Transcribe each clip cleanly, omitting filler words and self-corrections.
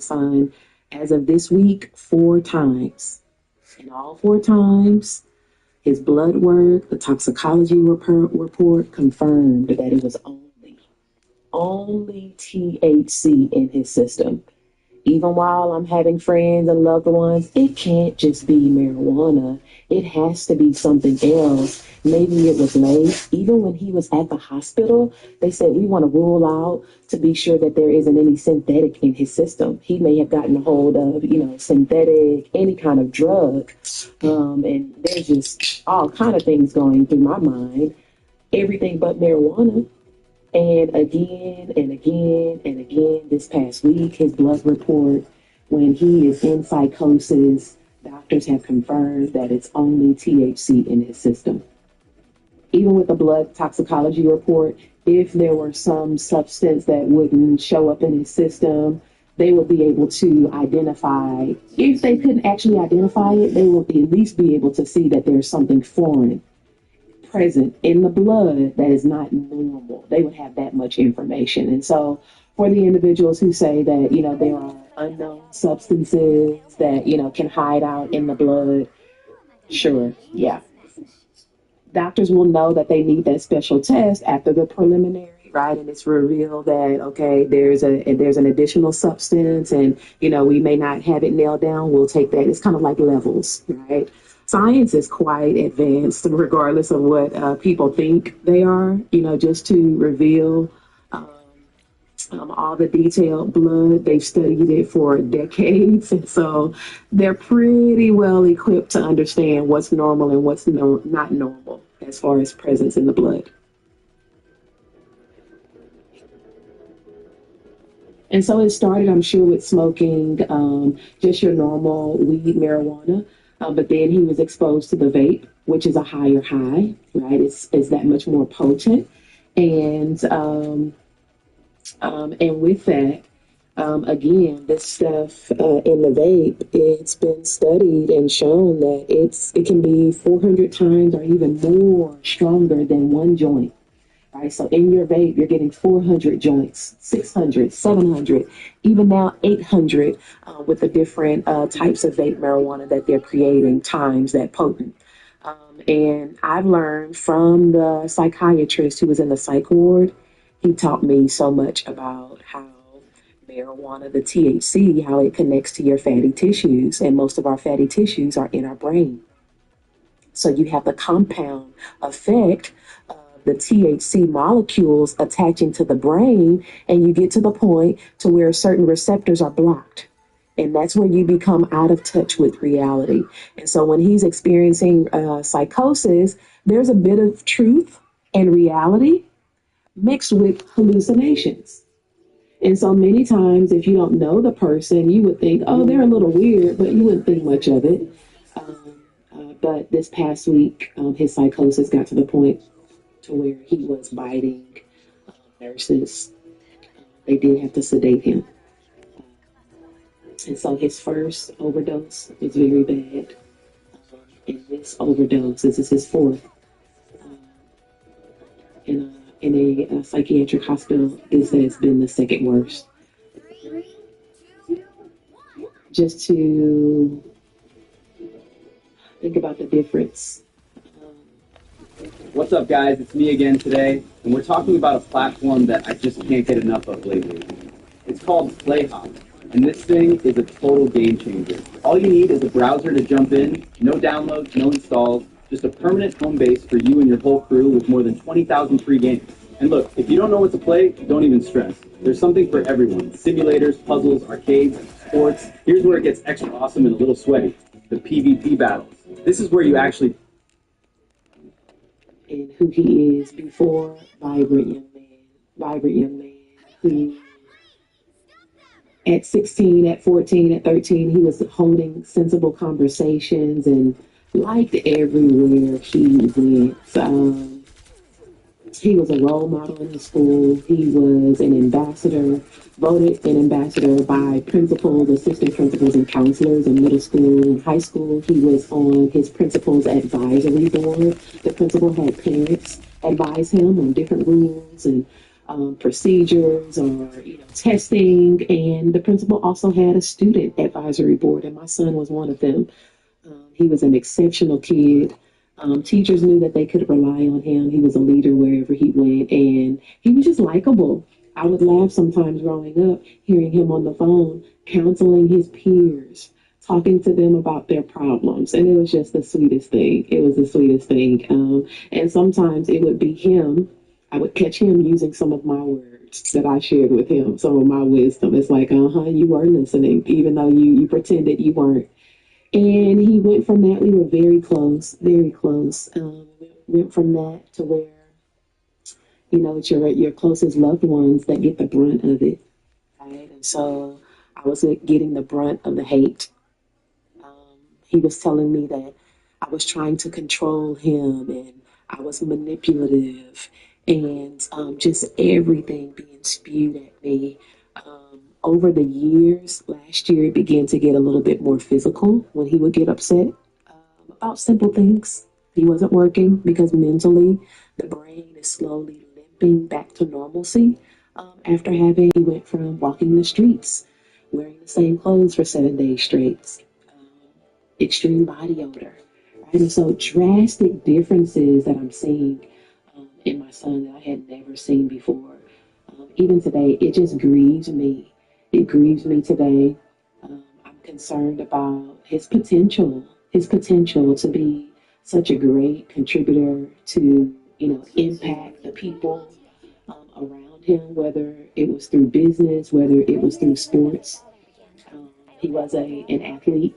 son, as of this week, 4 times. And all 4 times, his blood work, the toxicology report confirmed that it was only THC in his system. Even while I'm having friends and loved ones, it can't just be marijuana. It has to be something else. Maybe it was lace. Even when he was at the hospital, they said we want to rule out to be sure that there isn't any synthetic in his system. He may have gotten a hold of, synthetic, any kind of drug. And there's just all kind of things going through my mind. Everything but marijuana. And again and again and again this past week, his blood report, when he is in psychosis, doctors have confirmed that it's only THC in his system. Even with the blood toxicology report, if there were some substance that wouldn't show up in his system, they would be able to identify. If they couldn't actually identify it, they will at least be able to see that there's something foreign present in the blood that is not normal. They would have that much information. And so for the individuals who say that, there are unknown substances that, can hide out in the blood, sure, yeah. Doctors will know that they need that special test after the preliminary, right? And it's revealed that, okay, there's an additional substance and, we may not have it nailed down. We'll take that. It's kind of like levels, right? Science is quite advanced, regardless of what people think they are, just to reveal all the detailed blood. They've studied it for decades. And so they're pretty well equipped to understand what's normal and what's not normal as far as presence in the blood. And so it started, I'm sure, with smoking just your normal weed, marijuana. But then he was exposed to the vape, which is a higher high, right? It's that much more potent. And with that, again, this stuff in the vape, it's been studied and shown that it can be 400 times or even more stronger than one joint. Right, so in your vape, you're getting 400 joints, 600, 700, even now 800 with the different types of vape marijuana that they're creating, times that potent. And I've learned from the psychiatrist who was in the psych ward, he taught me so much about how marijuana, the THC, how it connects to your fatty tissues. And most of our fatty tissues are in our brain. So you have the compound effect the THC molecules attaching to the brain, and you get to the point to where certain receptors are blocked. And that's where you become out of touch with reality. And so when he's experiencing psychosis, there's a bit of truth and reality mixed with hallucinations. And so many times, if you don't know the person, you would think, oh, they're a little weird, but you wouldn't think much of it. But this past week, his psychosis got to the point to where he was biting nurses. They did have to sedate him. And so his first overdose was very bad. And this overdose, this is his fourth. In a psychiatric hospital, this has been the second worst. Just to think about the difference. What's up, guys? It's me again today, and we're talking about a platform that I just can't get enough of lately. It's called PlayHop, and this thing is a total game changer. All you need is a browser to jump in, no downloads, no installs, just a permanent home base for you and your whole crew with more than 20,000 free games. And look, if you don't know what to play, don't even stress. There's something for everyone. Simulators, puzzles, arcades, sports. Here's where it gets extra awesome and a little sweaty. The PvP battles. This is where you actually... And who he is before, vibrant young man who at 16, at 14, at 13, he was holding sensible conversations and liked everywhere he went. He was a role model in the school. He was an ambassador, voted an ambassador by principals, assistant principals, and counselors in middle school and high school. He was on his principal's advisory board. The principal had parents advise him on different rules and procedures or testing. And the principal also had a student advisory board, and my son was one of them. He was an exceptional kid. Teachers knew that they could rely on him. He was a leader wherever he went, and he was just likable. I would laugh sometimes growing up, hearing him on the phone, counseling his peers, talking to them about their problems. And it was just the sweetest thing. It was the sweetest thing. And sometimes it would be him. I would catch him using some of my words that I shared with him, some of my wisdom. It's like, you were listening, even though you pretended you weren't. And he went from that. We were very close, very close. Went from that to where, it's your closest loved ones that get the brunt of it, right? And so I was getting the brunt of the hate. He was telling me that I was trying to control him and I was manipulative and just everything being spewed at me. Over the years, last year, it began to get a little bit more physical when he would get upset about simple things. He wasn't working because mentally the brain is slowly limping back to normalcy after he went from walking the streets, wearing the same clothes for 7 days straight, extreme body odor. Right? And so drastic differences that I'm seeing in my son that I had never seen before. Even today, it just grieves me. It grieves me today. I'm concerned about his potential to be such a great contributor to, impact the people around him, whether it was through business, whether it was through sports. He was an athlete.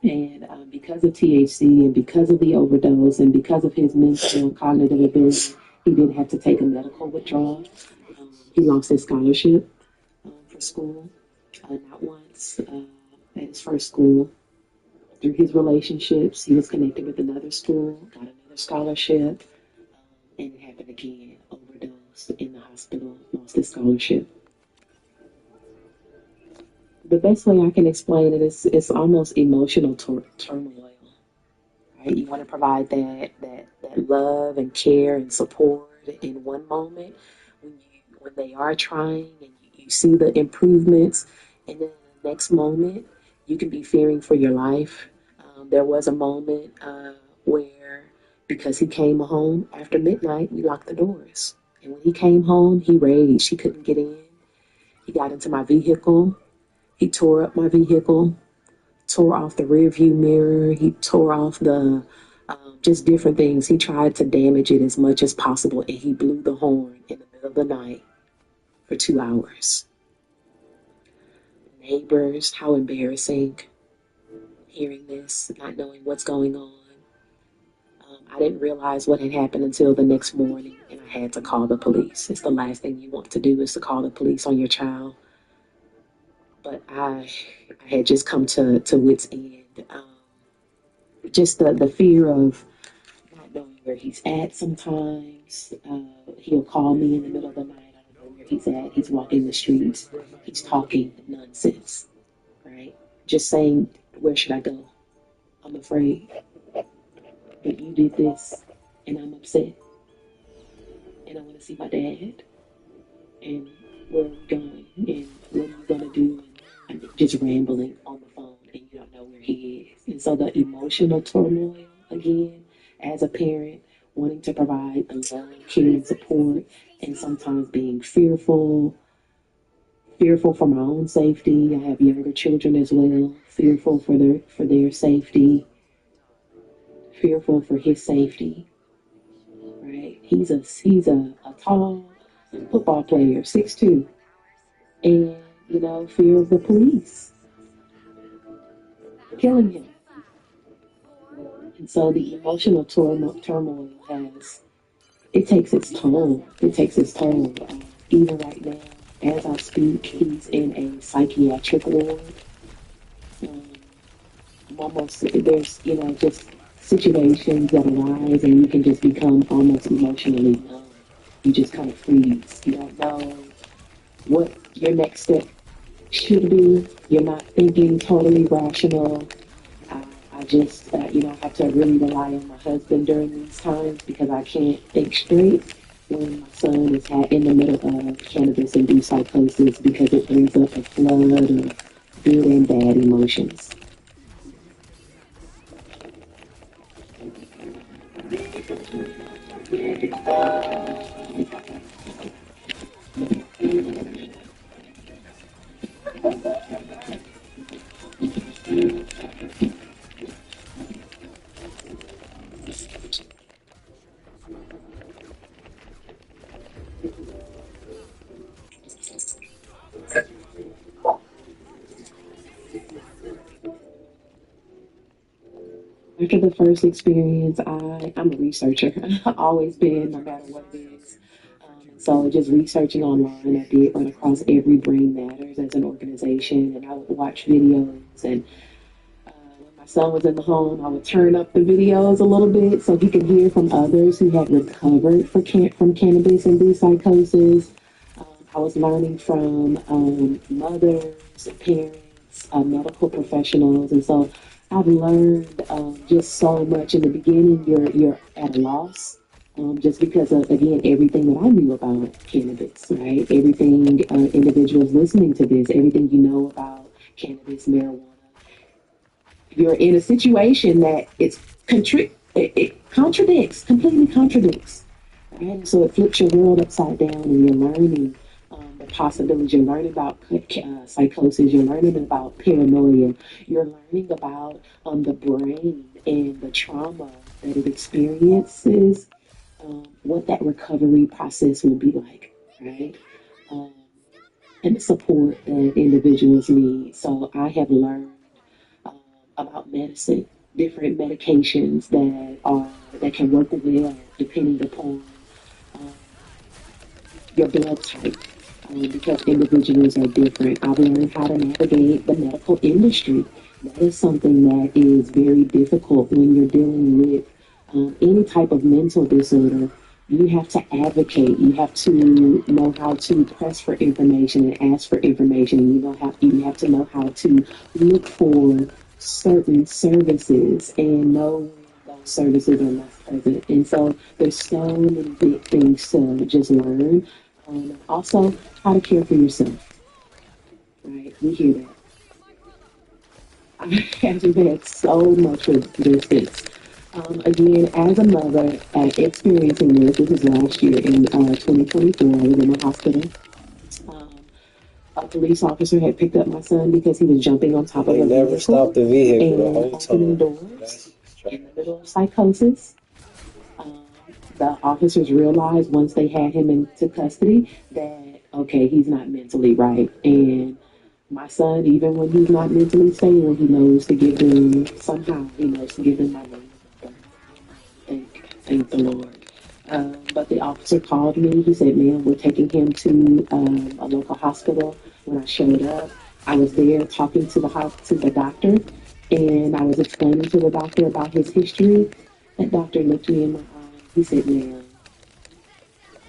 And because of THC and because of the overdose and because of his mental and cognitive ability, he did have to take a medical withdrawal. He lost his scholarship for school, not once at his first school. Through his relationships, he was connected with another school, got another scholarship, and it happened again. Overdose in the hospital, lost his scholarship. The best way I can explain it is it's almost emotional turmoil. Right? You want to provide that love and care and support in one moment when they are trying and you see the improvements, and then the next moment you can be fearing for your life. There was a moment where because he came home after midnight, we locked the doors, and when he came home, he raged. He couldn't get in. He got into my vehicle. He tore up my vehicle, tore off the rear view mirror. He tore off the just different things. He tried to damage it as much as possible, and he blew the horn in the middle of the night for 2 hours. Neighbors, how embarrassing hearing this, not knowing what's going on. I didn't realize what had happened until the next morning, and I had to call the police. It's the last thing you want to do is to call the police on your child. But I had just come to wit's end. Just the fear of not knowing where he's at sometimes. He'll call me in the middle of the night. I don't know where he's at. He's walking the streets. He's talking nonsense, right? Just saying, where should I go? I'm afraid. But you did this, and I'm upset. And I want to see my dad. And where are we going? And what are you going to do? And I'm just rambling on the phone, and you don't know where he is. And so the emotional turmoil, again, as a parent, wanting to provide the love, care, and support, and sometimes being fearful for my own safety. I have younger children as well, fearful for their safety, fearful for his safety. Right? He's a tall football player, 6'2", and fear of the police killing him. And so the emotional turmoil takes its toll. It takes its toll. Even right now, as I speak, he's in a psychiatric ward. Um, there's, just situations that arise and you can just become almost emotionally numb. You just kind of freeze. You don't know what your next step should be. You're not thinking totally rational. I just, I have to really rely on my husband during these times because I can't think straight. when my son is in the middle of cannabis-induced psychosis because it brings up a flood of good and bad emotions. After the first experience, I'm a researcher. I've always been, no matter what it is. So just researching online, I did run across Every Brain Matters as an organization, and I would watch videos. And when my son was in the home, I would turn up the videos a little bit so he could hear from others who had recovered from cannabis-induced psychosis. I was learning from mothers, parents, medical professionals, and so I've learned just so much. In the beginning, you're at a loss, just because of again everything that I knew about cannabis, right? Everything individuals listening to this, everything you know about cannabis, marijuana. You're in a situation that it contradicts, completely contradicts. Right? So it flips your world upside down, and you're learning the possibilities. You're learning about psychosis. You're learning about paranoia. You're learning about the brain and the trauma that it experiences, what that recovery process will be like, right? Um, and the support that individuals need. So I have learned um, about medicine, different medications that can work well depending upon um, your blood type, because individuals are different. I've learned how to navigate the medical industry. That is something that is very difficult when you're dealing with any type of mental disorder. You have to advocate. You have to know how to press for information and ask for information. You have to know how to look for certain services and know when those services are not present. And so there's so many big things to just learn. Also, how to care for yourself. Right? We hear that. I have had so much resistance. Again, as a mother, experiencing this is last year in 2024. I was in the hospital. Um, a police officer had picked up my son because he was jumping on top of a never vehicle stopped the vehicle the and whole opening time. doors in the middle of psychosis. Um, the officers realized once they had him into custody that, okay, he's not mentally right. And my son, even when he's not mentally stable, he knows to give them, somehow, he knows to give them my name. Thank the Lord. But the officer called me. He said, "Ma'am, we're taking him to a local hospital." When I showed up, I was there talking to the doctor, and I was explaining to the doctor about his history. That doctor looked me in my eye. He said, "Ma'am,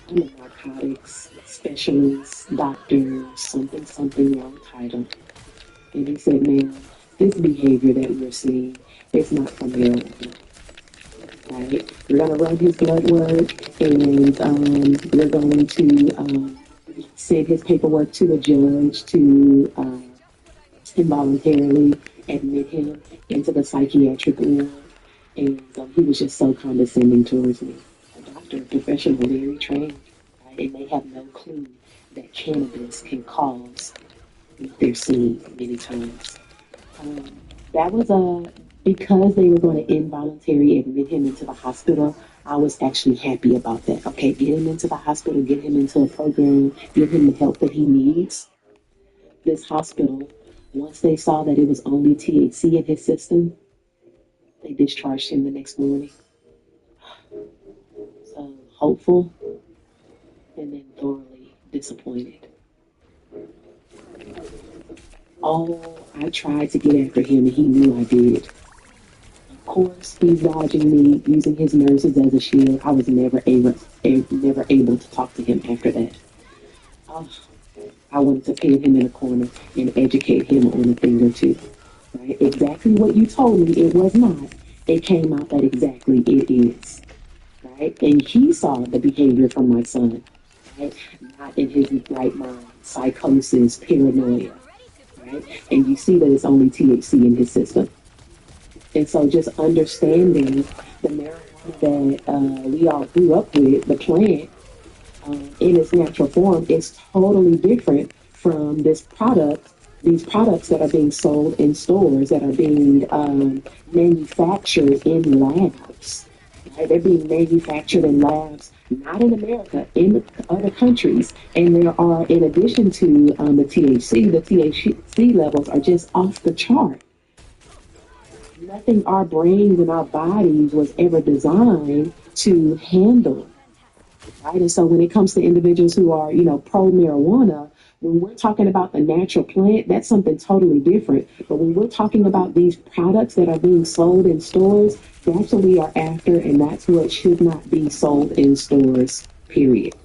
I'm a narcotics specialist, doctor, something, something, long title." And he said, "Ma'am, this behavior that we're seeing is not from marijuana." Right? We're going to run his blood work, and we're going to send his paperwork to the judge to involuntarily admit him into the psychiatric ward. And he was just so condescending towards me. A doctor, a professional, very trained, right? And they have no clue that cannabis can cause what they're seeing many times. That was because they were going to involuntarily admit him into the hospital. I was actually happy about that. Okay, get him into the hospital, get him into a program, give him the help that he needs. This hospital, once they saw that it was only THC in his system, they discharged him the next morning. So hopeful and then thoroughly disappointed. Oh, I tried to get after him and he knew I did. Of course, he's dodging me, using his nurses as a shield. I was never able to talk to him after that. Oh, I wanted to pin him in a corner and educate him on a thing or two. Right? Exactly what you told me it was not. It came out that exactly it is. right? And he saw the behavior from my son, right? Not in his right mind, psychosis, paranoia, right? And you see that it's only THC in his system. And so just understanding the marijuana that we all grew up with, the plant, in its natural form is totally different from these products that are being sold in stores, that are being manufactured in labs. Right? They're being manufactured in labs, not in America, in the other countries. And there are, in addition to the THC levels are just off the chart. Nothing our brains and our bodies was ever designed to handle, right? And so when it comes to individuals who are, pro marijuana, when we're talking about the natural plant, that's something totally different. But when we're talking about these products that are being sold in stores, that's what we are after, and that's what should not be sold in stores, period.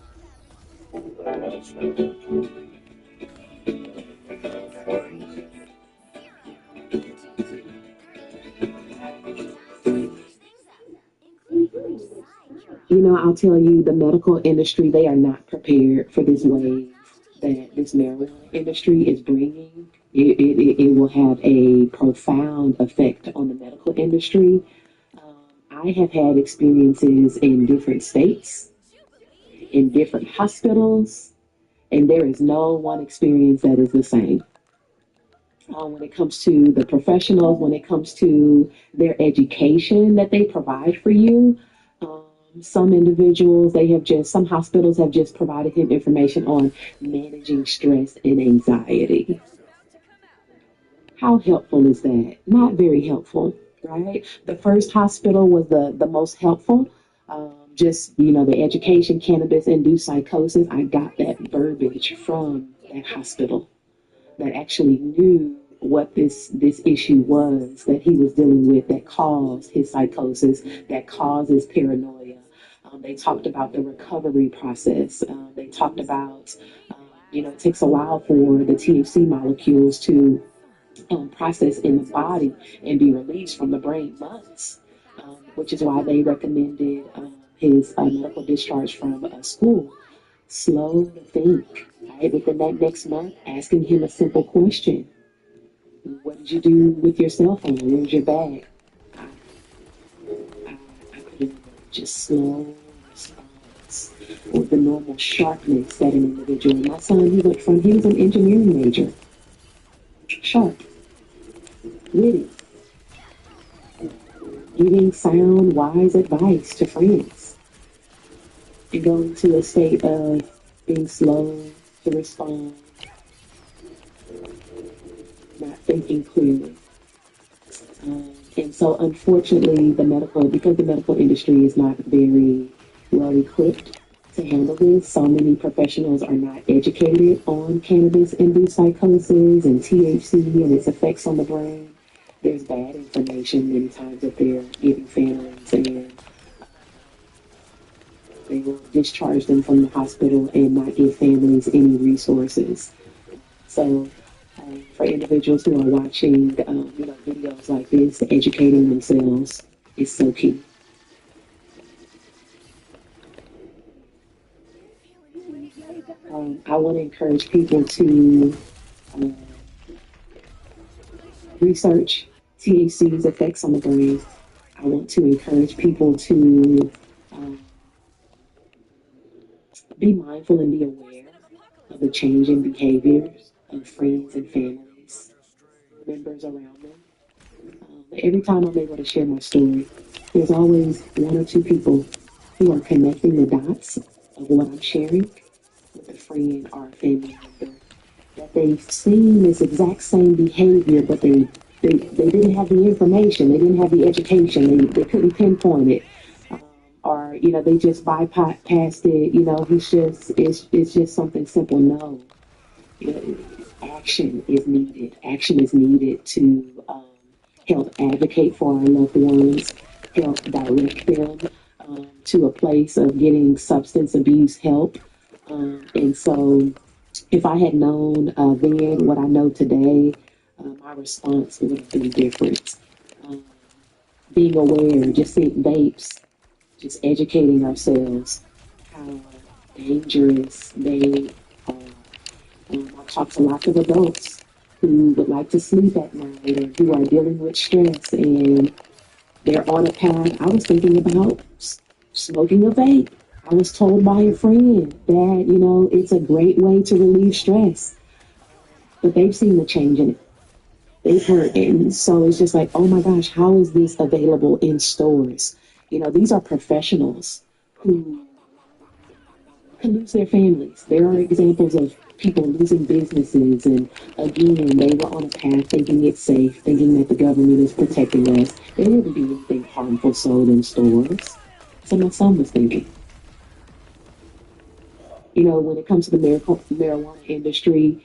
I'll tell you, the medical industry, they are not prepared for this wave that this marijuana industry is bringing. It will have a profound effect on the medical industry. I have had experiences in different states, in different hospitals, and there is no one experience that is the same. When it comes to the professionals, when it comes to their education that they provide for you, um, some hospitals have just provided him information on managing stress and anxiety. How helpful is that? Not very helpful, right? The first hospital was the most helpful. Just, the education, cannabis induced psychosis. I got that verbiage from that hospital that actually knew what this issue was that he was dealing with that caused his psychosis, that causes paranoia. They talked about the recovery process. They talked about, it takes a while for the THC molecules to process in the body and be released from the brain, months, which is why they recommended his medical discharge from school. Slow to think, right? Within that next month, asking him a simple question. What did you do with your cell phone? Where's your bag? I, I couldn't just slow response with the normal sharpness that an individual. My son, he was an engineering major. Sharp, witty, giving sound, wise advice to friends, and going to a state of being slow to respond, not thinking clearly. And so, unfortunately, because the medical industry is not very well equipped to handle this, so many professionals are not educated on cannabis-induced psychosis and THC and its effects on the brain. There's bad information many times that they're giving families, and they will discharge them from the hospital and not give families any resources. So, for individuals who are watching, videos like this, educating themselves is so key. I want to encourage people to um, research THC's effects on the brain. I want to encourage people to um, be mindful and be aware of the changing behaviors of friends and families, members around them. Every time I'm able to share my story, there's always one or two people who are connecting the dots of what I'm sharing with a friend or a family member. That they've seen this exact same behavior, but they didn't have the information, they didn't have the education, they couldn't pinpoint it. Or, they just bypassed it, it's just something simple. No, you know, action is needed. Action is needed to help advocate for our loved ones, help direct them to a place of getting substance abuse help. And so, if I had known then what I know today, my response would have been different. Um, Being aware, just seeing vapes, just educating ourselves how dangerous they are. I've talked to lots of adults who would like to sleep at night or who are dealing with stress, and they're on a path. I was thinking about smoking a vape. I was told by a friend that, it's a great way to relieve stress, but they've seen the change in it. They've heard it. And so it's just like, oh my gosh, how is this available in stores? These are professionals who can lose their families. There are examples of people losing businesses, and again, they were on a path thinking it's safe, thinking that the government is protecting us. There wouldn't be anything harmful sold in stores. So my son was thinking, when it comes to the marijuana industry,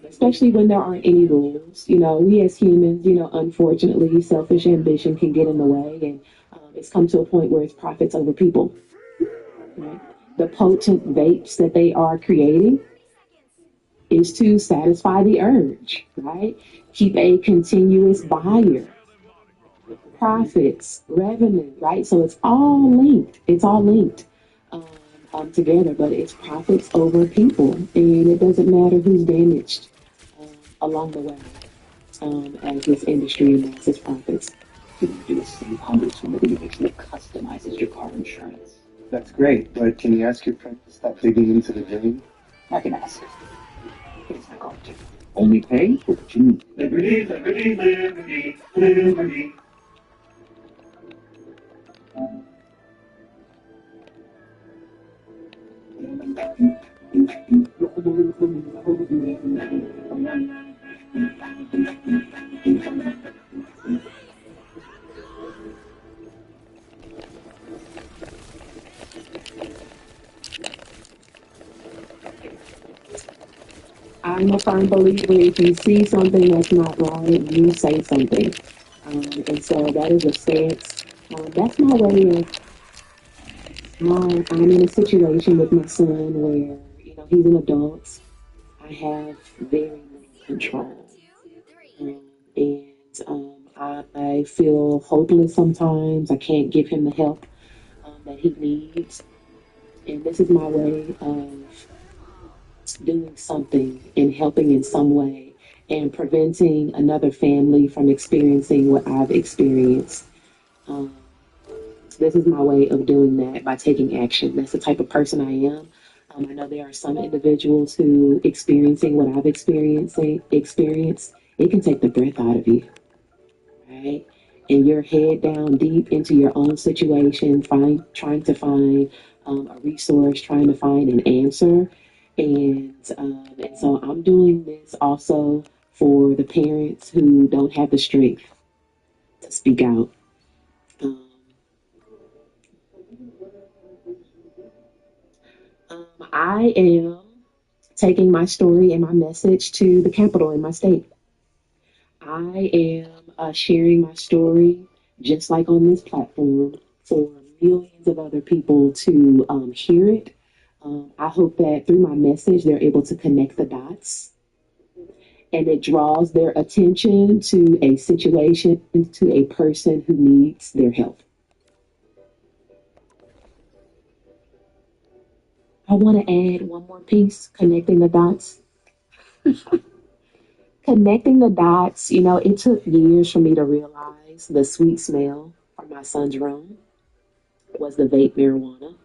especially when there aren't any rules, we as humans, unfortunately, selfish ambition can get in the way, and it's come to a point where it's profits over people. Right? The potent vapes that they are creating is to satisfy the urge, right? Keep a continuous buyer, profits, revenue, right? So it's all linked. It's all linked together, but it's profits over people, and it doesn't matter who's damaged along the way as this industry amasses profits. You can do a save hundreds from the individual that customizes your car insurance. That's great, but can you ask your friend to stop digging into the drain? I can ask, but it's not going to. Only pay for what you need. Liberty, liberty, liberty, liberty. I'm a firm believer if you see something that's not right, you say something. And so that is a stance. That's my way of, I'm in a situation with my son where, he's an adult. I have very little control. I feel hopeless sometimes. I can't give him the help that he needs. And this is my way of doing something and helping in some way and preventing another family from experiencing what I've experienced. This is my way of doing that by taking action. That's the type of person I am. I know there are some individuals who experiencing what I've experienced, it can take the breath out of you, right? And you're head down deep into your own situation, trying to find a resource, trying to find an answer. And so I'm doing this also for the parents who don't have the strength to speak out. I am taking my story and my message to the Capitol in my state. I am sharing my story just like on this platform for millions of other people to hear it. I hope that through my message, they're able to connect the dots and it draws their attention to a situation, to a person who needs their help. I want to add one more piece, connecting the dots. Connecting the dots, it took years for me to realize the sweet smell from my son's room was the vape marijuana.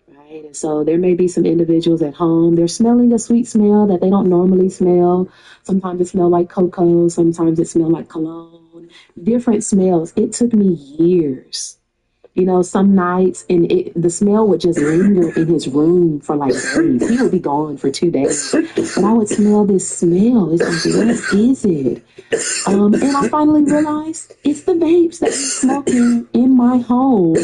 Right? And so there may be some individuals at home, they're smelling a sweet smell that they don't normally smell. Sometimes it smells like cocoa, sometimes it smells like cologne, different smells. It took me years. Some nights, and the smell would just linger in his room for like days. He would be gone for 2 days. But I would smell this smell. It's like, what is it? And I finally realized it's the vapes that he's smoking in my home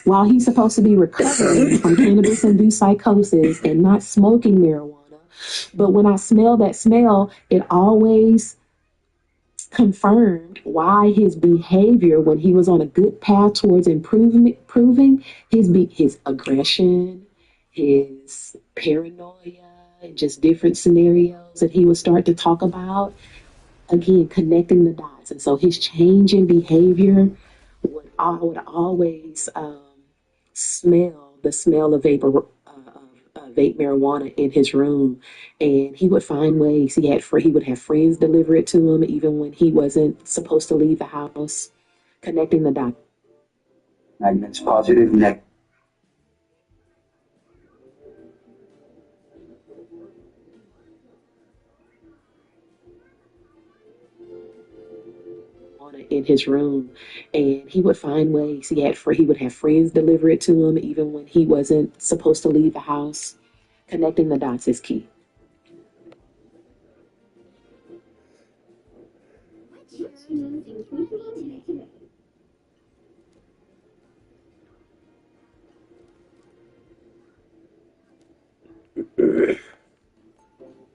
while he's supposed to be recovering from cannabis-induced psychosis and not smoking marijuana. But when I smell that smell, it always confirmed why his behavior when he was on a good path towards improving his aggression, his paranoia, and just different scenarios that he would start to talk about, again, connecting the dots. And so his change in behavior would would always smell the smell of vape marijuana in his room, and he would find ways. He would have friends deliver it to him even when he wasn't supposed to leave the house, connecting the dots. Magnets positive, negative. In his room, and he would find ways. He would have friends deliver it to him even when he wasn't supposed to leave the house. Connecting the dots is key.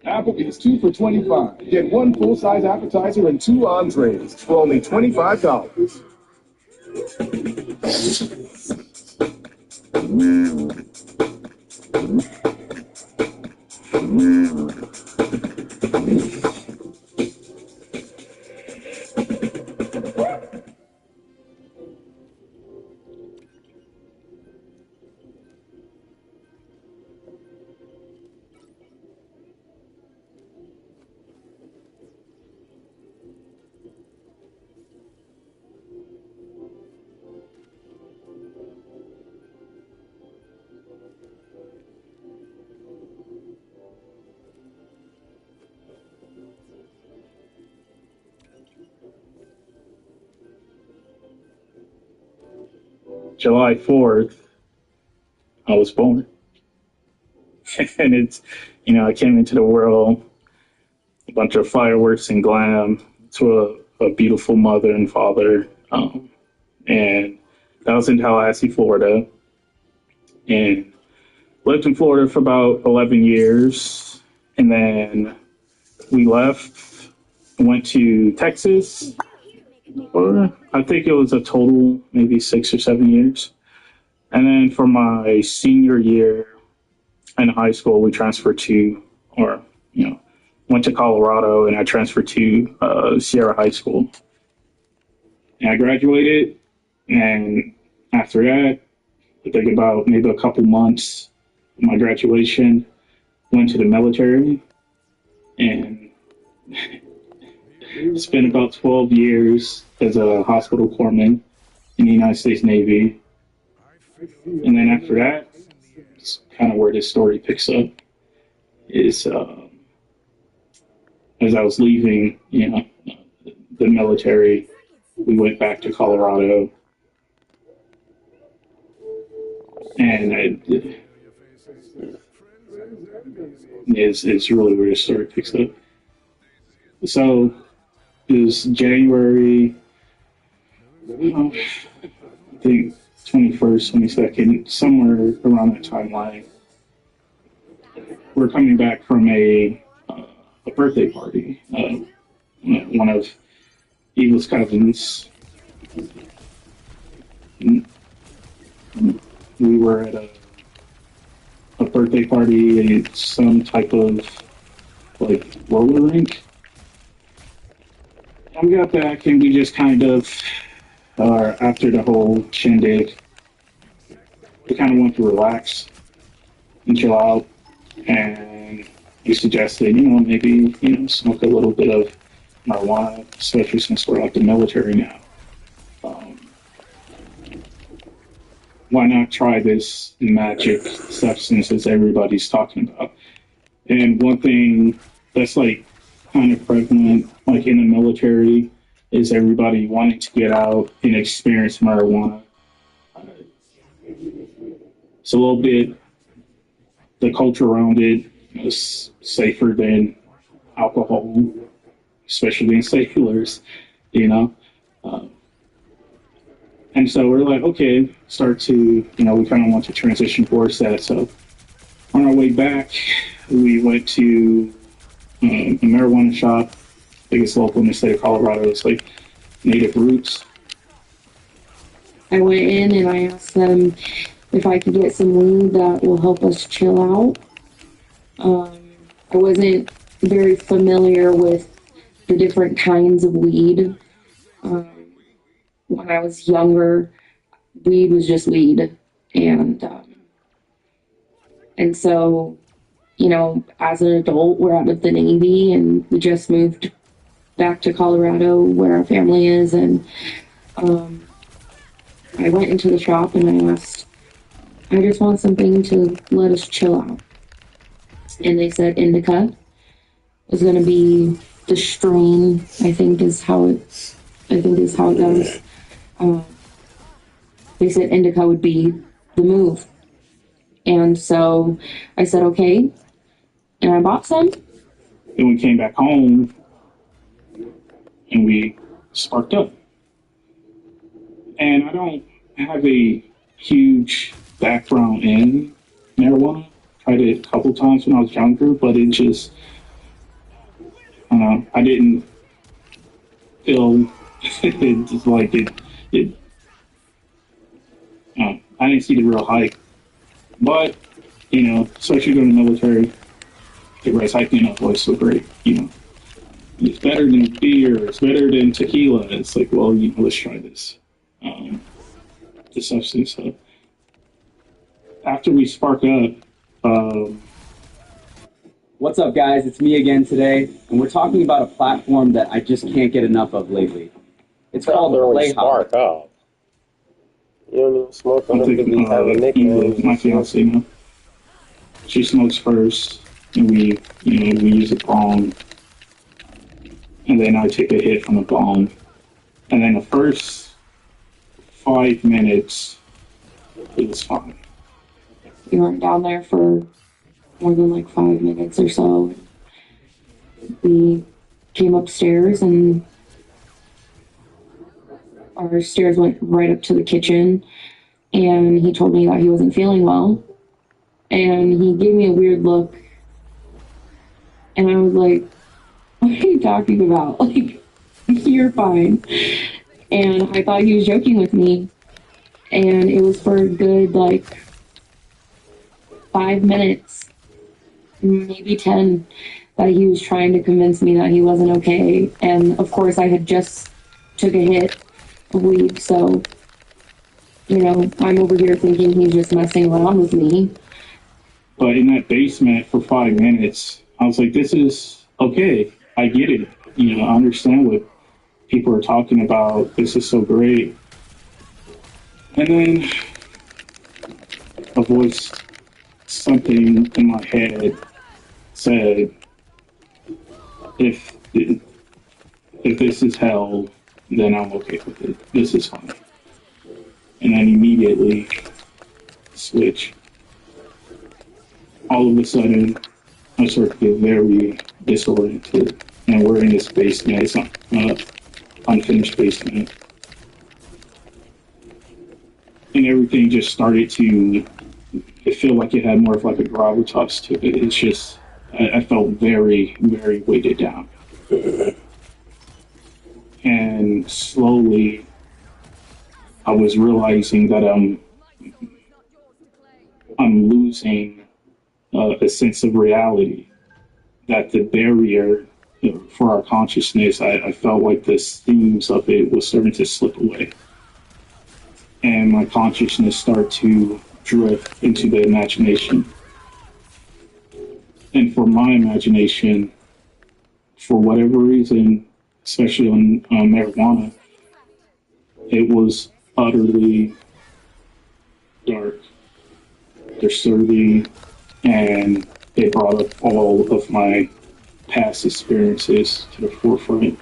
Applebee's 2 for $25. Get 1 full-size appetizer and 2 entrees for only $25. July 4th, I was born. And I came into the world, a bunch of fireworks and glam to a beautiful mother and father. And that was in Tallahassee, Florida. And lived in Florida for about 11 years. And then we left, went to Texas. Or I think it was a total maybe 6 or 7 years. And then for my senior year in high school, we transferred went to Colorado, and I transferred to Sierra High School. And I graduated, and after that, I think about maybe a couple months of my graduation, went to the military, and spent about 12 years as a hospital corpsman in the United States Navy. And then after that, it's kind of where this story picks up, is as I was leaving, the military, we went back to Colorado, and it's really where the story picks up. So it was January, I think 21st, 22nd, somewhere around that timeline. We're coming back from a birthday party. One of Eva's cousins. We were at a birthday party at some type of roller rink. And we got back, and we just kind of, after the whole shindig, we kind of wanted to relax and chill out. And he suggested, maybe, smoke a little bit of marijuana, especially since we're out the military now. Why not try this magic substance as everybody's talking about? And one thing that's kind of prevalent, in the military, is everybody wanting to get out and experience marijuana. It's a little bit, the culture around it is safer than alcohol, especially in sailors, and so we're like, okay, start to, we kind of want to transition towards that. So on our way back, we went to a marijuana shop, biggest local in the state of Colorado. It's Native Roots. I went in and I asked them if I could get some weed that will help us chill out. I wasn't very familiar with the different kinds of weed. when I was younger, weed was just weed. And so, you know, as an adult, we're out of the Navy and we just moved back to Colorado where our family is. And I went into the shop and I asked, I just want something to let us chill out. And they said indica is going to be the strain, I think is how it goes. They said indica would be the move. And so I said, okay. And I bought some. Then we came back home and we sparked up. And I don't have a huge background in marijuana. Tried it a couple times when I was younger, but it just, I didn't feel it just like it I didn't see the real hype. But, you know, especially during the military, everybody's hyping up, was so great, you know. It's better than beer, it's better than tequila. It's like, well, you know, let's try this. The substance. So after we spark up, What's up, guys? It's me again today, and we're talking about a platform that I just can't get enough of lately. It's called Really PlayHop. spark up. You don't even smoke on I'm them to be thinking, having nicknames. my fiance, you know, she smokes first, and we use a bong, and then I take a hit from the bong, and then the first 5 minutes, it was fine. We weren't down there for more than like 5 minutes or so. We came upstairs and our stairs went right up to the kitchen, and he told me that he wasn't feeling well. And he gave me a weird look. And I was like, what are you talking about? Like, you're fine. And I thought he was joking with me. And it was for a good, like, 5 minutes, maybe 10, that he was trying to convince me that he wasn't okay. And, of course, I had just took a hit of weed, so, you know, I'm over here thinking he's just messing around with me. But in that basement for 5 minutes, I was like, this is okay. I get it. You know, I understand what people are talking about. This is so great. And then a voice, something in my head said, if this is hell, then I'm okay with it. This is fine. And then immediately switch. All of a sudden, I start to get very disoriented. And we're in this basement. It's not unfinished basement. And everything just started to, it felt like it had more of like a gravitas to it. It's just, I felt very, very weighted down. And slowly, I was realizing that I'm losing a sense of reality, that the barrier for our consciousness, I felt like the seams of it was starting to slip away. And my consciousness started to drift into the imagination. And for my imagination, for whatever reason, especially on marijuana, it was utterly dark, disturbing, and it brought up all of my past experiences to the forefront.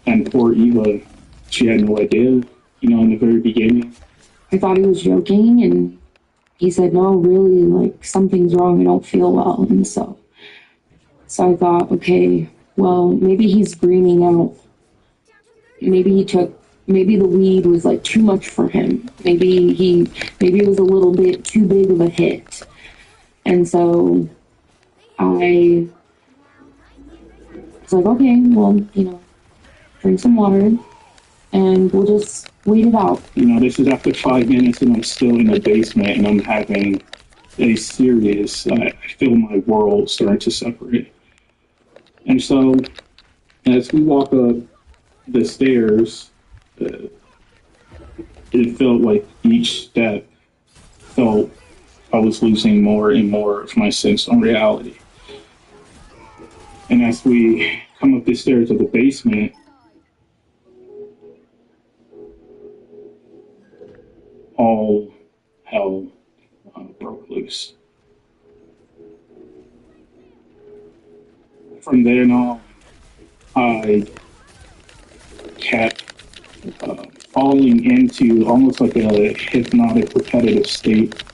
And poor Eva, she had no idea, you know, in the very beginning. I thought he was joking, and he said, no, really, like, something's wrong. I don't feel well. And so I thought, okay, well, maybe he's greening out. Maybe the weed was like too much for him. Maybe it was a little bit too big of a hit. And so I was like, okay, well, you know, drink some water and we'll just wait it out. You know, this is after 5 minutes and I'm still in the basement and I'm having a serious, I feel my world starting to separate. And so as we walk up the stairs, it felt like each step felt I was losing more and more of my sense on reality. And as we come up the stairs of the basement, all hell broke loose. From then on, I kept falling into almost like a hypnotic, repetitive state.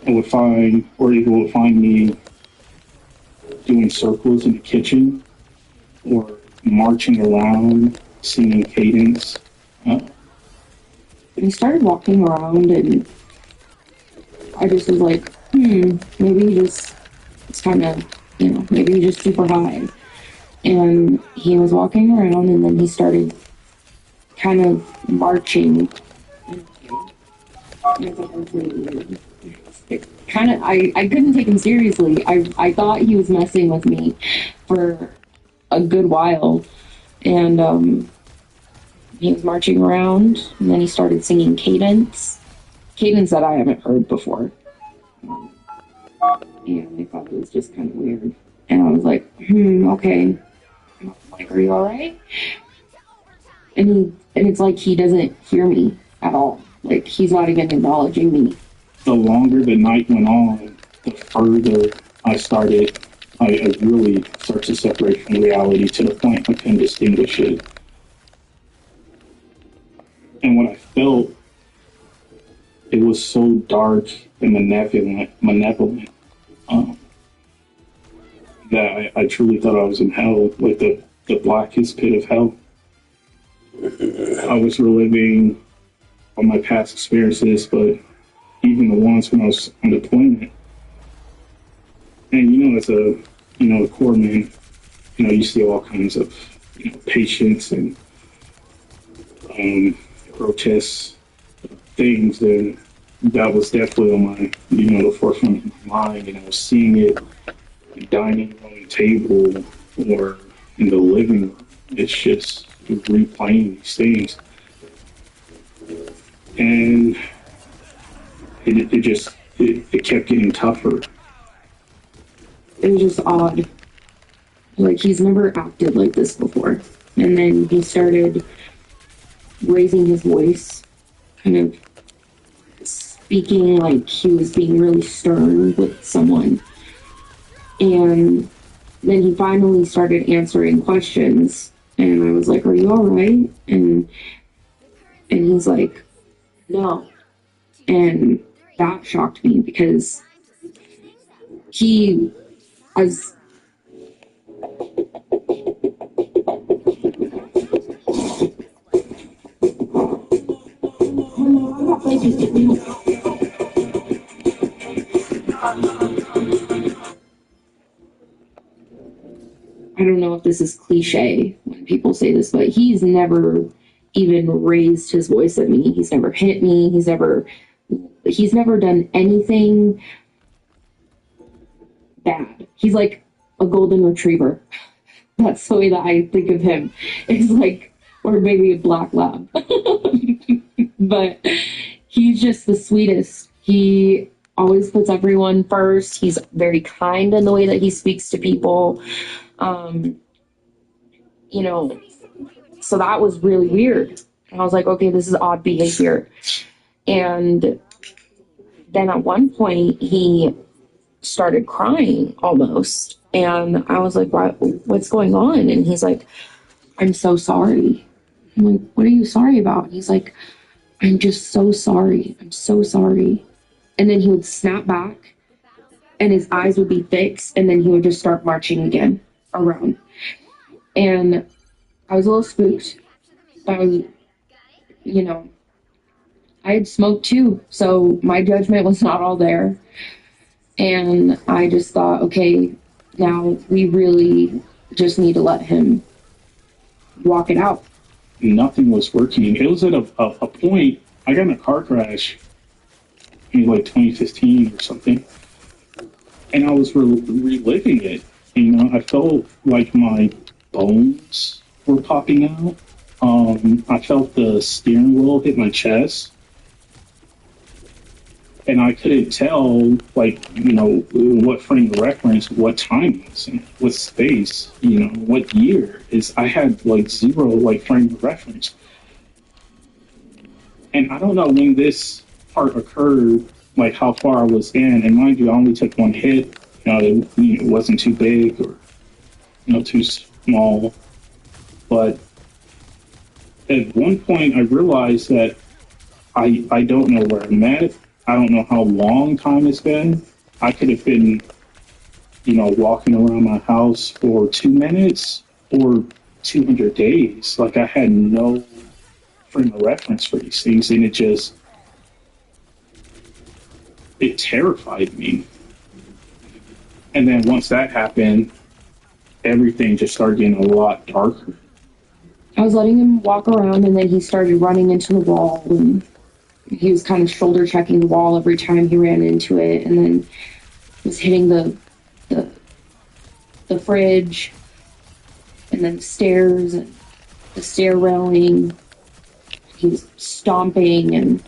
I would find, or he would find me doing circles in the kitchen or marching around, singing cadence. He started walking around, and I just was like, maybe he just, it's kind of, maybe he's just super high. And he was walking around, and then he started kind of marching. Kind of, I couldn't take him seriously. I thought he was messing with me for a good while. And he was marching around, and then he started singing cadence that I haven't heard before. And I thought it was just kind of weird. And I was like, okay. Like, are you all right? And it's like he doesn't hear me at all. Like, he's not even acknowledging me. The longer the night went on, the further I really started to separate from reality to the point I couldn't distinguish it. And what I felt, it was so dark and malevolent that I truly thought I was in hell, like the blackest pit of hell. I was reliving all my past experiences, but even the ones when I was on deployment. And as a a corpsman, you see all kinds of patients and grotesque things, and that was definitely on my the forefront of my mind, and I was seeing it in the dining room table or in the living room. It's just replaying these things, and it kept getting tougher. It was just odd. Like, he's never acted like this before. And then he started raising his voice, kind of speaking like he was being really stern with someone. And then he finally started answering questions. And I was like, are you all right? And he's like, no. And that shocked me because he was... I don't know if this is cliche when people say this, but he's never even raised his voice at me. He's never hit me. He's never done anything bad. He's like a golden retriever. That's the way that I think of him. It's like, or maybe a black lab. But he's just the sweetest. He always puts everyone first. He's very kind in the way that he speaks to people. So that was really weird. And I was like, okay, this is odd behavior. And then at one point, he started crying almost. And I was like, what's going on? And he's like, I'm so sorry. I'm like, what are you sorry about? And he's like, I'm just so sorry. I'm so sorry. And then he would snap back and his eyes would be fixed. And then he would just start marching again around. And I was a little spooked. I was, I had smoked too. So my judgment was not all there. And I just thought, okay, now we really just need to let him walk it out. Nothing was working. It was at a point, I got in a car crash in like 2015 or something, and I was reliving it. I felt like my bones were popping out. I felt the steering wheel hit my chest, and I couldn't tell, like, what frame of reference, what time it was in, what space, what year is. I had like zero like frame of reference, and I don't know when this part occurred, like how far I was in. And mind you, I only took one hit. It wasn't too big or too small, but at one point I realized that I don't know where I'm at. I don't know how long time it's been. I could have been, walking around my house for 2 minutes or 200 days. Like I had no frame of reference for these things, and it terrified me. And then once that happened, everything just started getting a lot darker. I was letting him walk around, and then he started running into the wall, and he was kind of shoulder checking the wall every time he ran into it, and then was hitting the fridge, and then the stairs, and the stair railing. He was stomping, and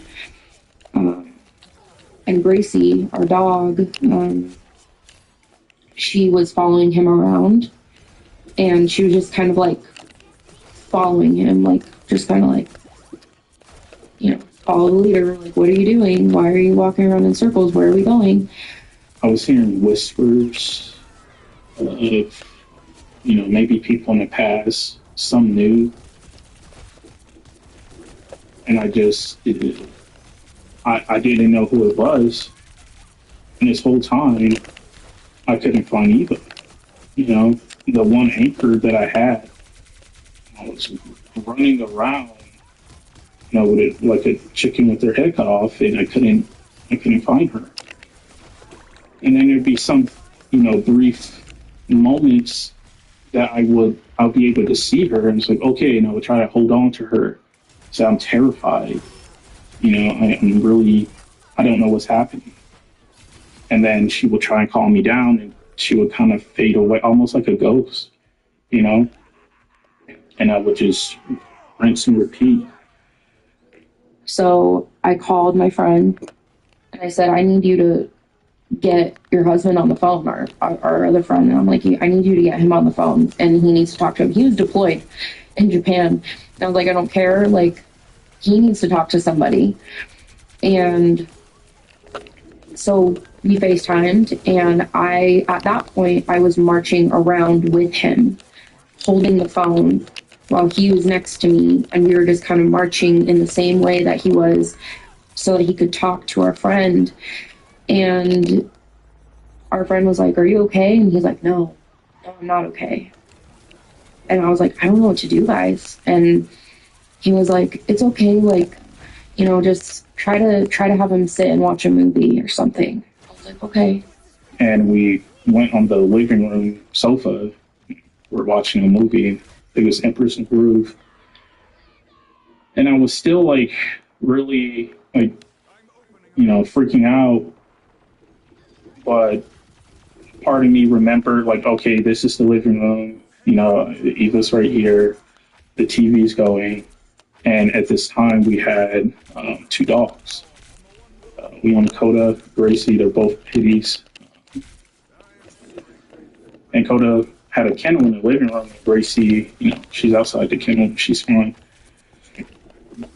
Gracie, our dog, she was following him around, and she was just kind of like following him, like just kind of like, follow the leader. Like, what are you doing? Why are you walking around in circles? Where are we going? I was hearing whispers of, maybe people in the past, some new. And I didn't know who it was. And this whole time, I couldn't find either. The one anchor that I had, I was running around, with it like a chicken with their head cut off, and I couldn't find her. And then there'd be some, brief moments that I'll be able to see her, and it's like, okay, and I would try to hold on to her. So I'm terrified. I don't know what's happening. And then she would try and calm me down, and she would kind of fade away, almost like a ghost, And I would just rinse and repeat. So I called my friend, and I said, I need you to get your husband on the phone, our other friend. And I'm like, I need you to get him on the phone, and he needs to talk to him. He was deployed in Japan. And I was like, I don't care. Like, he needs to talk to somebody. And so we FaceTimed, and at that point, I was marching around with him, holding the phone while he was next to me, and we were just kind of marching in the same way that he was, so that he could talk to our friend. And our friend was like, are you okay? And he's like, no, I'm not okay. And I was like, I don't know what to do, guys. And he was like, it's okay, like, just try to have him sit and watch a movie or something. I was like, okay. And we went on the living room sofa. We're watching a movie. It was Empress and Groove. And I was still like really like, freaking out. But part of me remembered like, okay, this is the living room. Eva's right here. The TV's going. And at this time, we had 2 dogs. We owned Coda, Gracie, they're both pitties. And Coda had a kennel in the living room. Gracie, she's outside the kennel. She's fine.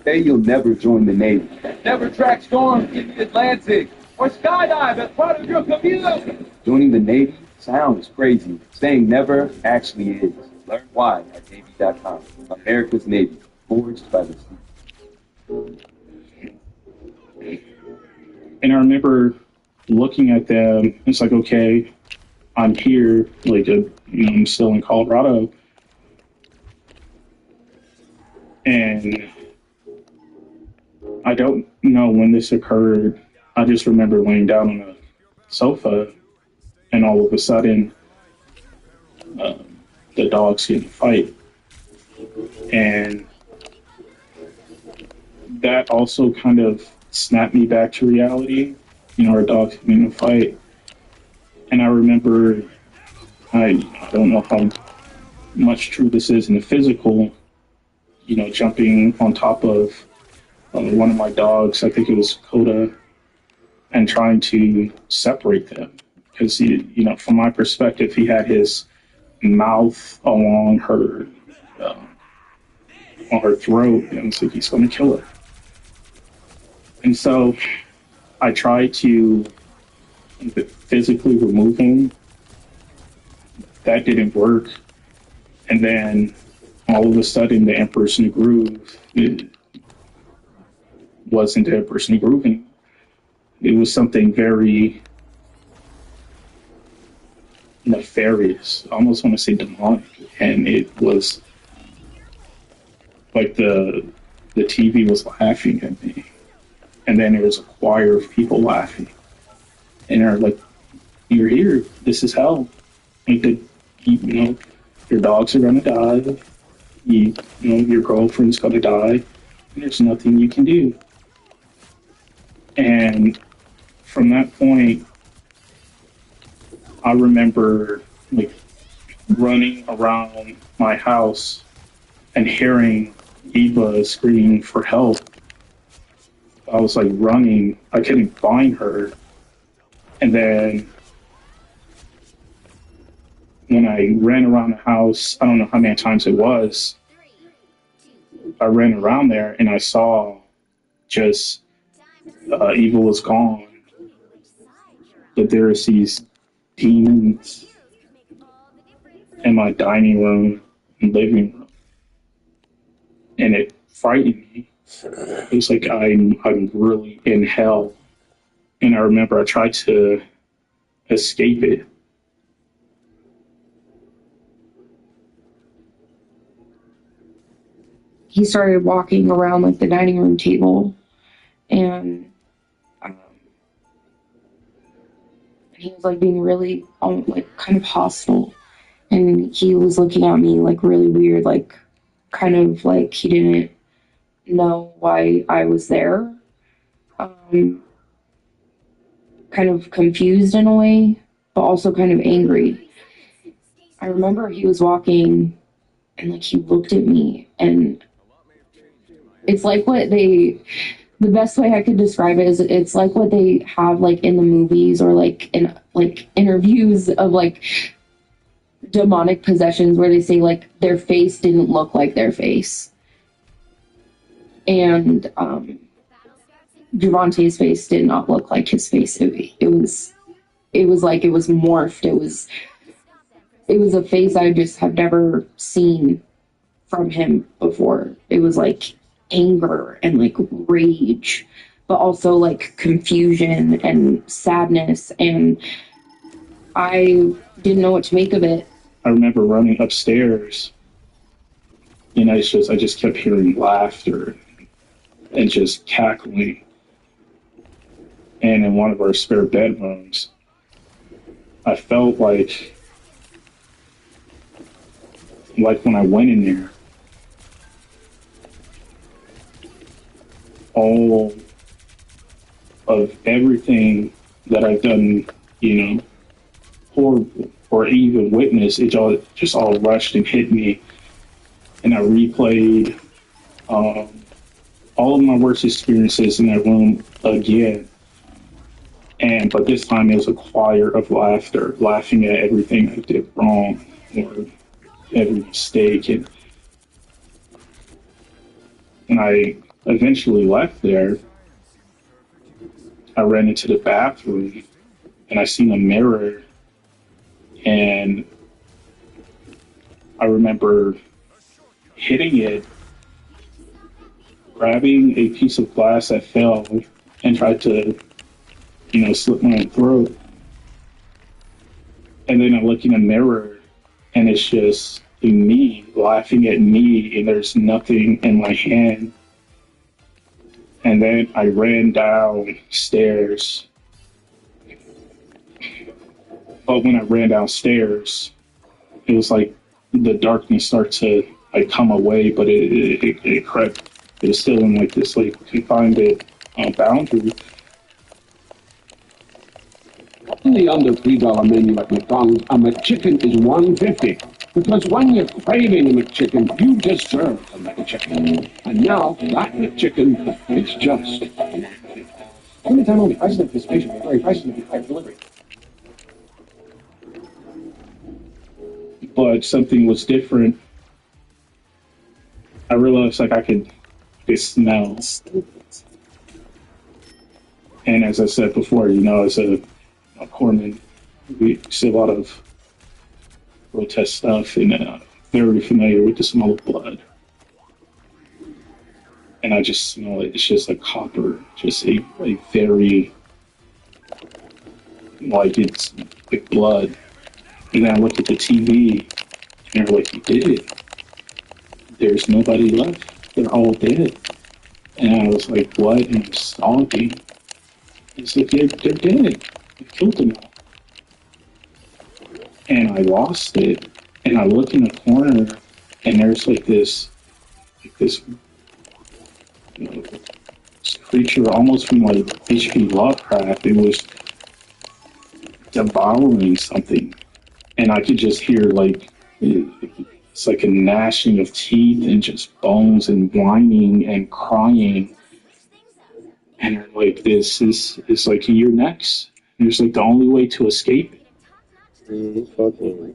Say you'll never join the Navy. Never track storms in the Atlantic. Or skydive as part of your commute. Joining the Navy sounds crazy. Saying never actually is. Learn why at Navy.com. America's Navy. Forged by the sea. And I remember looking at them. It's like, okay, I'm here. Like, I'm still in Colorado. And I don't know when this occurred. I just remember laying down on a sofa, and all of a sudden, the dogs get in a fight. And that also kind of snapped me back to reality. Our dogs getting in a fight. And I remember, I don't know how much true this is in the physical, jumping on top of one of my dogs. I think it was Coda, and trying to separate them because from my perspective, he had his mouth on her throat, and it's like he's going to kill her. And so I tried to physically remove him. That didn't work. And then all of a sudden, the Emperor's New Groove, it wasn't the Emperor's New Groove anymore. It was something very nefarious. I almost want to say demonic. And it was like the TV was laughing at me. And then there was a choir of people laughing. And they're like, "You're here. This is hell. Like your dogs are gonna die. Your girlfriend's gonna die. And there's nothing you can do." And from that point, I remember like running around my house and hearing Eva screaming for help. I was like running. I couldn't find her. And then when I ran around the house, I don't know how many times it was, I ran around there and I saw just Eva was gone. But there's these demons in my dining room and living room. And it frightened me. It was like I'm really in hell. And I remember I tried to escape it. He started walking around like the dining room table, and he was like being really like kind of hostile, and he was looking at me like really weird, like kind of like he didn't know why I was there. Kind of confused in a way, but also kind of angry. I remember he was walking and like he looked at me, and it's like the best way I could describe it is it's like what they have like in the movies or like in like interviews of like demonic possessions where they say like their face didn't look like their face. And Javante's face did not look like his face. It was like it was morphed. It was a face I just have never seen from him before. It was like anger and like rage, but also like confusion and sadness, and I didn't know what to make of it. I remember running upstairs, and I just kept hearing laughter and just cackling. And in one of our spare bedrooms, I felt like when I went in there, all of everything that I've done, horrible or even witnessed, it just all rushed and hit me. And I replayed all of my worst experiences in that room again. But this time it was a choir of laughter, laughing at everything I did wrong or every mistake. And I eventually left there. I ran into the bathroom and I seen a mirror, and I remember hitting it, grabbing a piece of glass that fell and tried to, slit my own throat. And then I look in the mirror and it's just me laughing at me, and there's nothing in my hand. And then I ran downstairs. But when I ran downstairs, it was like the darkness started to like come away, but it crept. It was still in like this like confined boundary. On the under $3 menu at McDonald's, a McChicken is $1.50. Because when you're craving a McChicken, you deserve a McChicken. And now, that McChicken, it's just limited time only. Prices and participation may vary. Prices may be higher. Delivery. But something was different. I realized like I could smell. And as I said before, as a corpsman, we see a lot of grotesque stuff, and very familiar with the smell of blood. And I just smell it. It's just like copper, just a very, like it's like blood. And then I looked at the TV, and they're like, "You did it. There's nobody left. They're all dead." And I was like, "What?" And I'm stalking. It's like, they're dead. I killed them all. And I lost it. And I look in the corner, and there's this this creature almost from like H.P. Lovecraft. It was devouring something. And I could just hear it's like a gnashing of teeth and just bones and whining and crying. And I'm like, this is like, you're next. It's like the only way to escape. Fucking.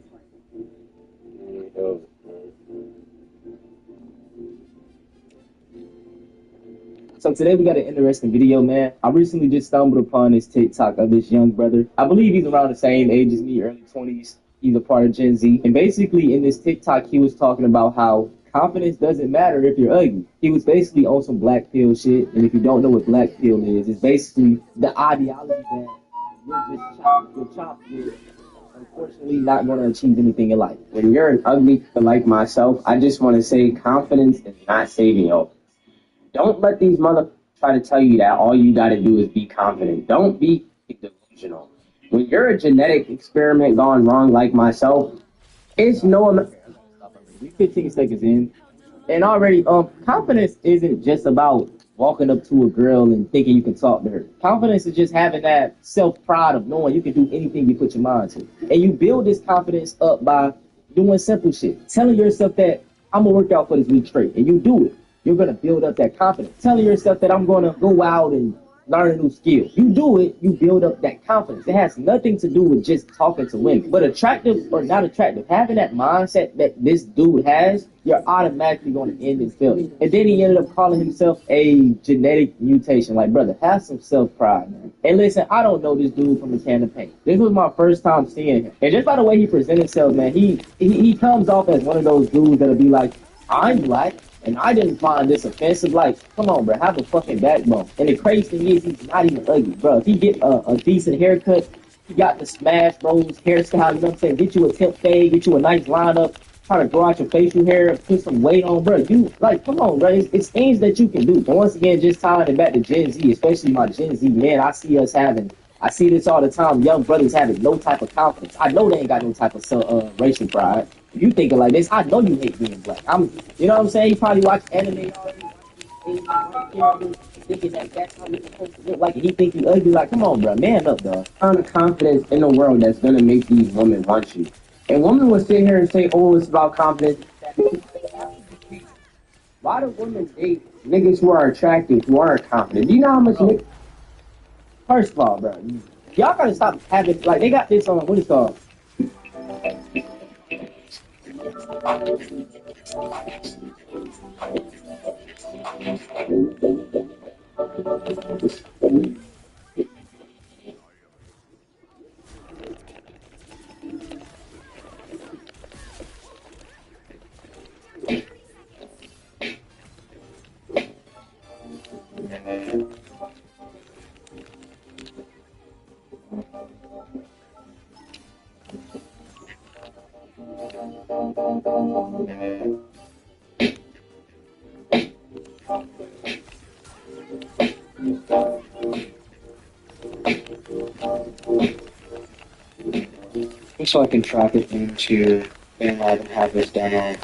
So today we got an interesting video, man. I recently just stumbled upon this TikTok of this young brother. I believe he's around the same age as me, early 20s. He's a part of Gen Z. And basically in this TikTok, he was talking about how confidence doesn't matter if you're ugly. He was basically on some black pill shit. And if you don't know what black pill is, it's basically the ideology that you're chopped with, unfortunately not going to achieve anything in life. When you're an ugly like myself, I just want to say confidence is not saving you. Don't let these mother try to tell you that all you got to do is be confident. Don't be delusional. When you're a genetic experiment gone wrong like myself, it's no. We 15 seconds in, and already, confidence isn't just about walking up to a girl and thinking you can talk to her. Confidence is just having that self-pride of knowing you can do anything you put your mind to. And you build this confidence up by doing simple shit. Telling yourself that I'm going to work out for this week straight, and you do it. You're going to build up that confidence. Telling yourself that I'm going to go out and learn a new skill. You do it, you build up that confidence. It has nothing to do with just talking to women. But attractive or not attractive, having that mindset that this dude has, you're automatically going to end in failure. And then he ended up calling himself a genetic mutation. Like, brother, have some self-pride, man. And listen, I don't know this dude from a can of paint. This was my first time seeing him. And just by the way he presents himself, man, he comes off as one of those dudes that'll be like, I'm black, and I didn't find this offensive. Like, come on, bro, have a fucking backbone. And the crazy thing is, he's not even ugly, bro. If he get a decent haircut, he got the smash bros hairstyle, you know what I'm saying? Get you a tip fade, get you a nice lineup, try to grow out your facial hair, put some weight on, bro. You, like, come on, bro. It's things that you can do. And once again, just tying it back to Gen Z, especially my Gen Z, man, I see this all the time. Young brothers having no type of confidence. I know they ain't got no type of racial pride. If you thinking like this, I know you hate being black. You know what I'm saying? You probably watch anime already. Thinking that that's how you're supposed to look like, and he think you ugly. Like, come on, bro, man up, dog. Find the confidence in the world that's going to make these women want you. And women will sit here and say, oh, it's about confidence. Why do women date niggas who are attractive, who aren't confident? Do you know how much niggas... First of all, bro, y'all gotta stop having, like, they got this on, what is it called? Just so I can track it into BandLab and have this demo.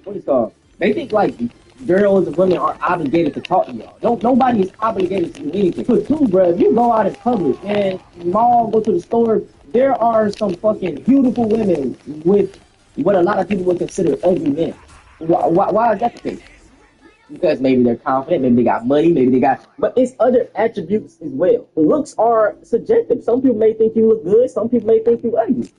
what is called? They think like girls and women are obligated to talk to y'all. Nobody is obligated to do anything. But too, bro, if you go out in public, man, mall, go to the store, there are some fucking beautiful women with what a lot of people would consider ugly men. Why is that the case? Because maybe they're confident, maybe they got money, maybe they got, but it's other attributes as well. Looks are subjective. Some people may think you look good, some people may think you ugly.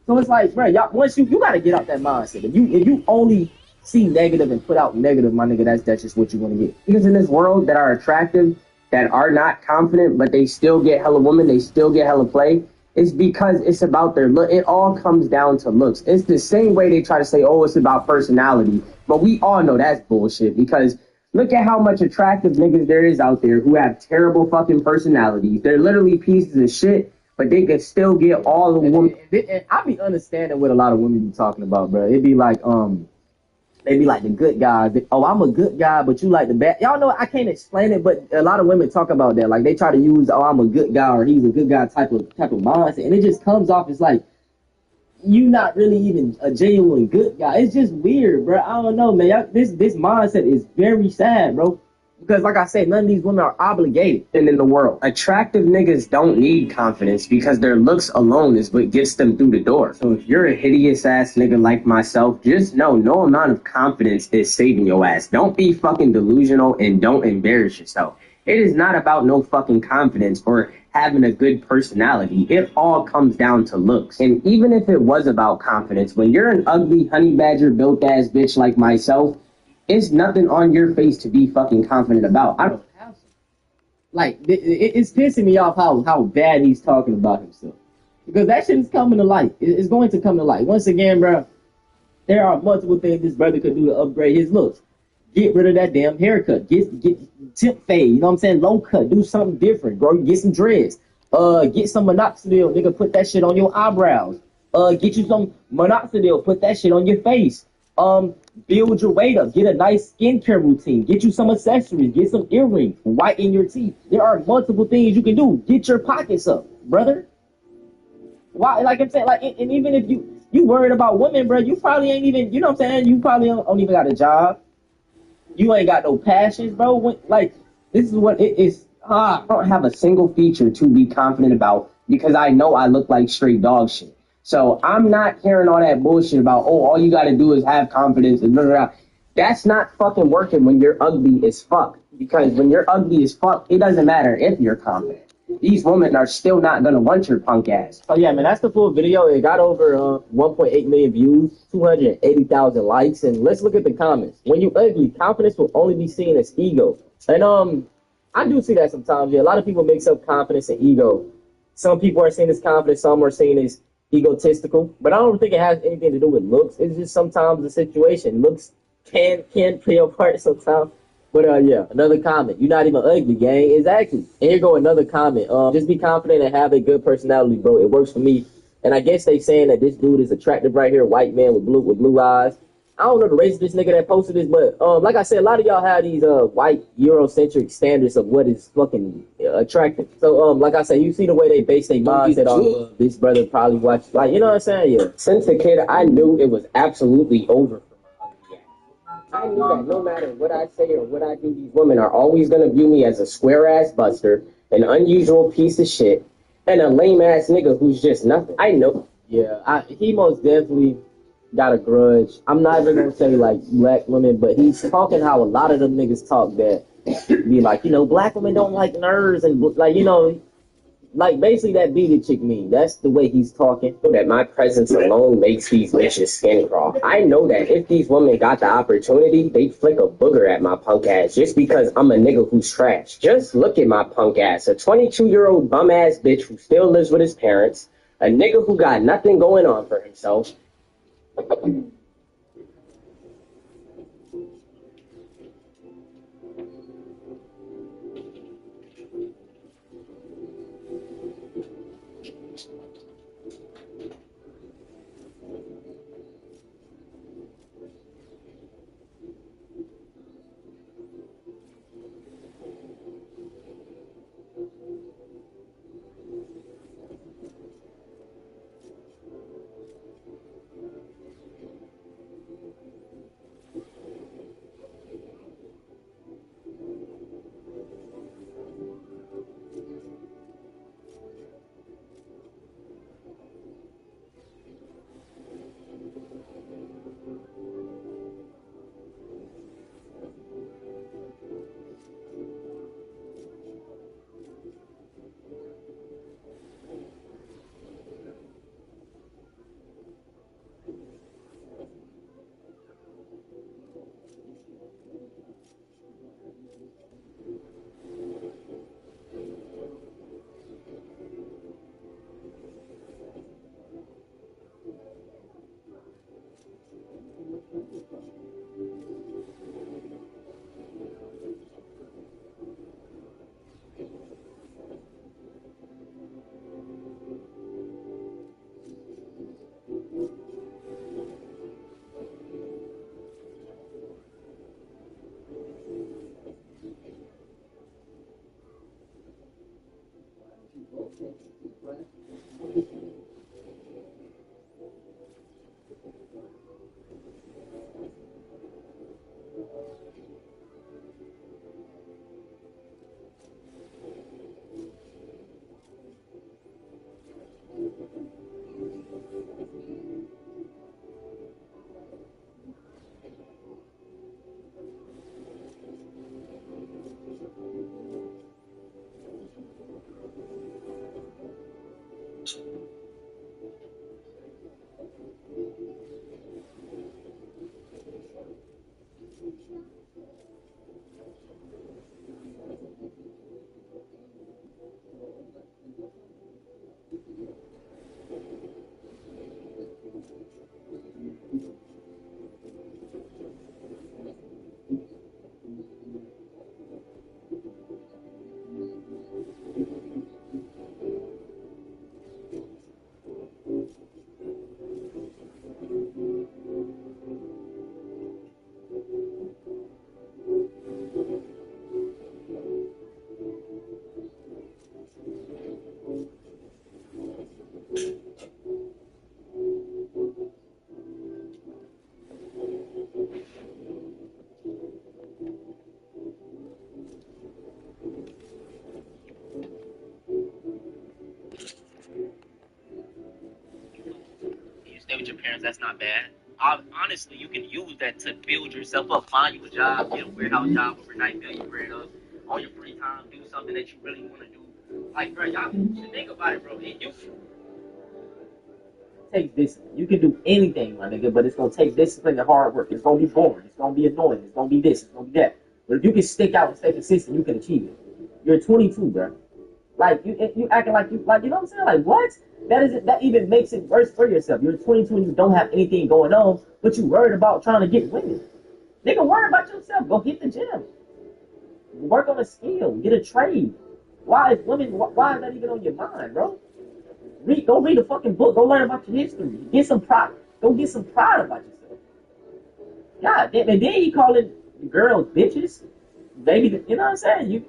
So it's like, bro, y'all, once you gotta get out that mindset. If you only see negative and put out negative, my nigga, that's just what you want to get. Because in this world that are attractive, that are not confident, but they still get hella women, they still get hella play. It's because it's about their look. It all comes down to looks. It's the same way they try to say, oh, it's about personality, but we all know that's bullshit. Because look at how much attractive niggas there is out there who have terrible fucking personalities. They're literally pieces of shit, but they can still get all the women. And I be understanding what a lot of women be talking about, bro. It be like, they be like the good guys. Oh, I'm a good guy, but you like the bad. Y'all know I can't explain it, but a lot of women talk about that. Like they try to use, oh, I'm a good guy or he's a good guy type of mindset, and it just comes off as like you not really even a genuine good guy. It's just weird, bro. I don't know, man. This mindset is very sad, bro. Because like I said, none of these women are obligated in the world. Attractive niggas don't need confidence because their looks alone is what gets them through the door. So if you're a hideous ass nigga like myself, just know no amount of confidence is saving your ass. Don't be fucking delusional and don't embarrass yourself. It is not about no fucking confidence or having a good personality. It all comes down to looks. And even if it was about confidence, when you're an ugly honey badger built ass bitch like myself, it's nothing on your face to be fucking confident about. I don't have some. Like, it's pissing me off how bad he's talking about himself. Because that shit is coming to light. It's going to come to light. Once again, bro, there are multiple things this brother could do to upgrade his looks. Get rid of that damn haircut. Get tip fade. You know what I'm saying? Low cut. Do something different, bro. Get some dreads. Get some minoxidil, nigga. Put that shit on your eyebrows. Get you some minoxidil. Put that shit on your face. Build your weight up. Get a nice skincare routine. Get you some accessories. Get some earrings. Whiten your teeth. There are multiple things you can do. Get your pockets up, brother. Why? Like I'm saying, like, and even if you worried about women, bro, you probably ain't even. You know what I'm saying? You probably don't even got a job. You ain't got no passions, bro. Like, this is what it is. I don't have a single feature to be confident about because I know I look like straight dog shit. So I'm not hearing all that bullshit about, oh, all you got to do is have confidence and blah, blah, blah. That's not fucking working when you're ugly as fuck. Because when you're ugly as fuck, it doesn't matter if you're confident. These women are still not going to want your punk ass. Oh, yeah, man, that's the full video. It got over 1.8 million views, 280,000 likes. And let's look at the comments. When you ugly, confidence will only be seen as ego. And I do see that sometimes. Yeah, a lot of people mix up confidence and ego. Some people are seen as confident, some are seen as egotistical. But I don't think it has anything to do with looks. It's just sometimes the situation. Looks can play a part sometimes. But yeah, another comment. You're not even ugly, gang. Exactly. And here go another comment. Just be confident and have a good personality, bro. It works for me. And I guess they saying that this dude is attractive right here, white man with blue eyes. I don't know the race of this nigga that posted this, but like I said, a lot of y'all have these white Eurocentric standards of what is fucking attractive. So like I said, you see the way they base their mindset on this brother probably watched, like, you know what I'm saying? Yeah. Since a kid, I knew it was absolutely over. I knew that no matter what I say or what I do, these women are always going to view me as a square-ass buster, an unusual piece of shit, and a lame-ass nigga who's just nothing. I know. Yeah, he most definitely got a grudge. I'm not even going to say, like, black women, but he's talking how a lot of them niggas talk that be like, you know, black women don't like nerds and, like, you know, like, basically that beaded chick mean. That's the way he's talking. That my presence alone makes these bitches skin crawl. I know that if these women got the opportunity, they'd flick a booger at my punk ass just because I'm a nigga who's trash. Just look at my punk ass. A 22-year-old bum ass bitch who still lives with his parents. A nigga who got nothing going on for himself. not bad. Honestly, you can use that to build yourself up. Find you a job, get a warehouse job overnight, build your bread up. On your free time, do something that you really want to do. Like, bro, y'all should think about it, bro. And you take discipline. You can do anything, my nigga, but it's gonna take discipline and hard work. It's gonna be boring. It's gonna be annoying. It's gonna be this. It's gonna be that. But if you can stick out and stay consistent, you can achieve it. You're 22, bro. Like you acting like you know what I'm saying? Like what? That even makes it worse for yourself. You're 22 and you don't have anything going on, but you worried about trying to get women. Nigga, worry about yourself. Go hit the gym. Work on a skill. Get a trade. Why is that even on your mind, bro? Go read a fucking book. Go learn about your history. Get some pride. Go get some pride about yourself. God damn. And then you calling girls bitches. Baby, you know what I'm saying? You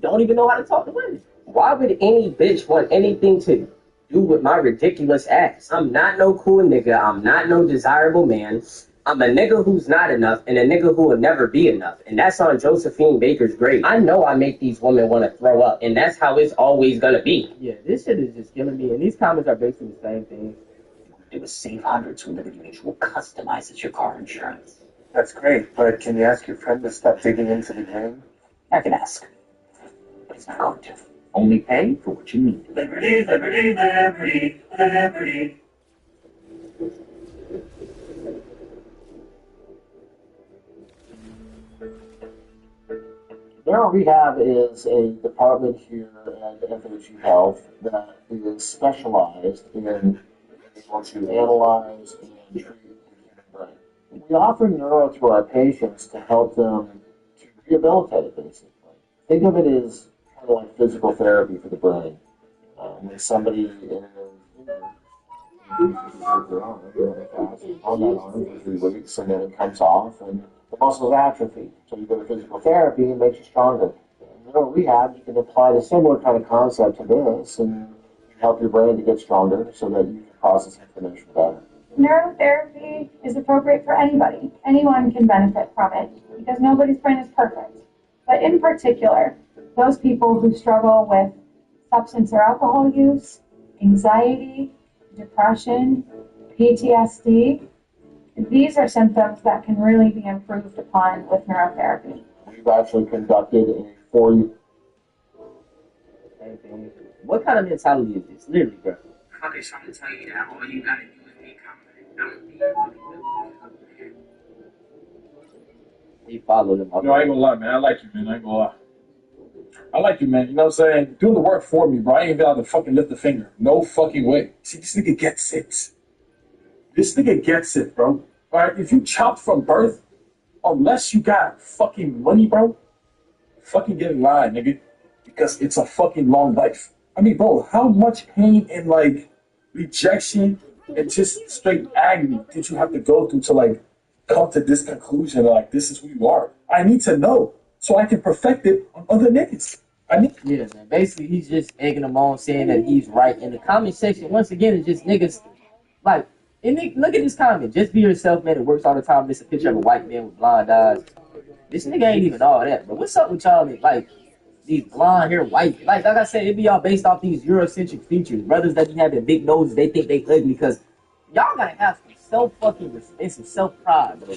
don't even know how to talk to women. Why would any bitch want anything to do with my ridiculous ass? I'm not no cool nigga. I'm not no desirable man. I'm a nigga who's not enough and a nigga who will never be enough. And that's on Josephine Baker's grave. I know I make these women want to throw up, and that's how it's always gonna be. Yeah, this shit is just killing me. And these comments are basically the same thing. Do a save hundreds with individual customizes your car insurance. That's great, but can you ask your friend to stop digging into the game? I can ask, but he's not going to. Only pay for what you need. Liberty, liberty, liberty, liberty. Neural Rehab is a department here at FHU Health that is specialized in being able to analyze and treat the human brain. We offer neuro to our patients to help them to rehabilitate it, basically. Think of it as kind of like physical therapy for the brain. When somebody is injured, you hurt their arm, you have a cast on that arm for 3 weeks, and then it comes off, and the muscles atrophy. So you go to physical therapy and it makes you stronger. In neural rehab, you can apply the similar kind of concept to this and help your brain to get stronger so that you can process information better. Neurotherapy is appropriate for anybody. Anyone can benefit from it because nobody's brain is perfect. But in particular, those people who struggle with substance or alcohol use, anxiety, depression, PTSD, these are symptoms that can really be improved upon with neurotherapy. We've actually conducted a 4-year. What kind of mentality is this? Literally, bro. Fuckers trying to tell you that all you gotta do is be confident. Don't be confident. He followed him. No, I ain't gonna lie, man. I like you, man. I ain't gonna lie. I like you, man. You know what I'm saying? Doing the work for me, bro. I ain't even able to fucking lift a finger. No fucking way. See, this nigga gets it. This nigga gets it, bro. All right, if you chopped from birth, unless you got fucking money, bro, fucking get in line, nigga. Because it's a fucking long life. I mean, bro, how much pain and, like, rejection and just straight agony did you have to go through to, like, come to this conclusion, like, this is who you are? I need to know so I can perfect it on other niggas. Yeah, man. Basically, he's just egging them on, saying that he's right. In the comment section, once again, it's just niggas, like, and look at this comment. Just be yourself, man. It works all the time. This is a picture of a white man with blonde eyes. This nigga ain't even all that. But what's up with y'all? Like these blonde hair, white. Like I said, it be all based off these Eurocentric features. Brothers that be having big noses, they think they ugly because y'all gotta have some self-fucking some self-pride, bro.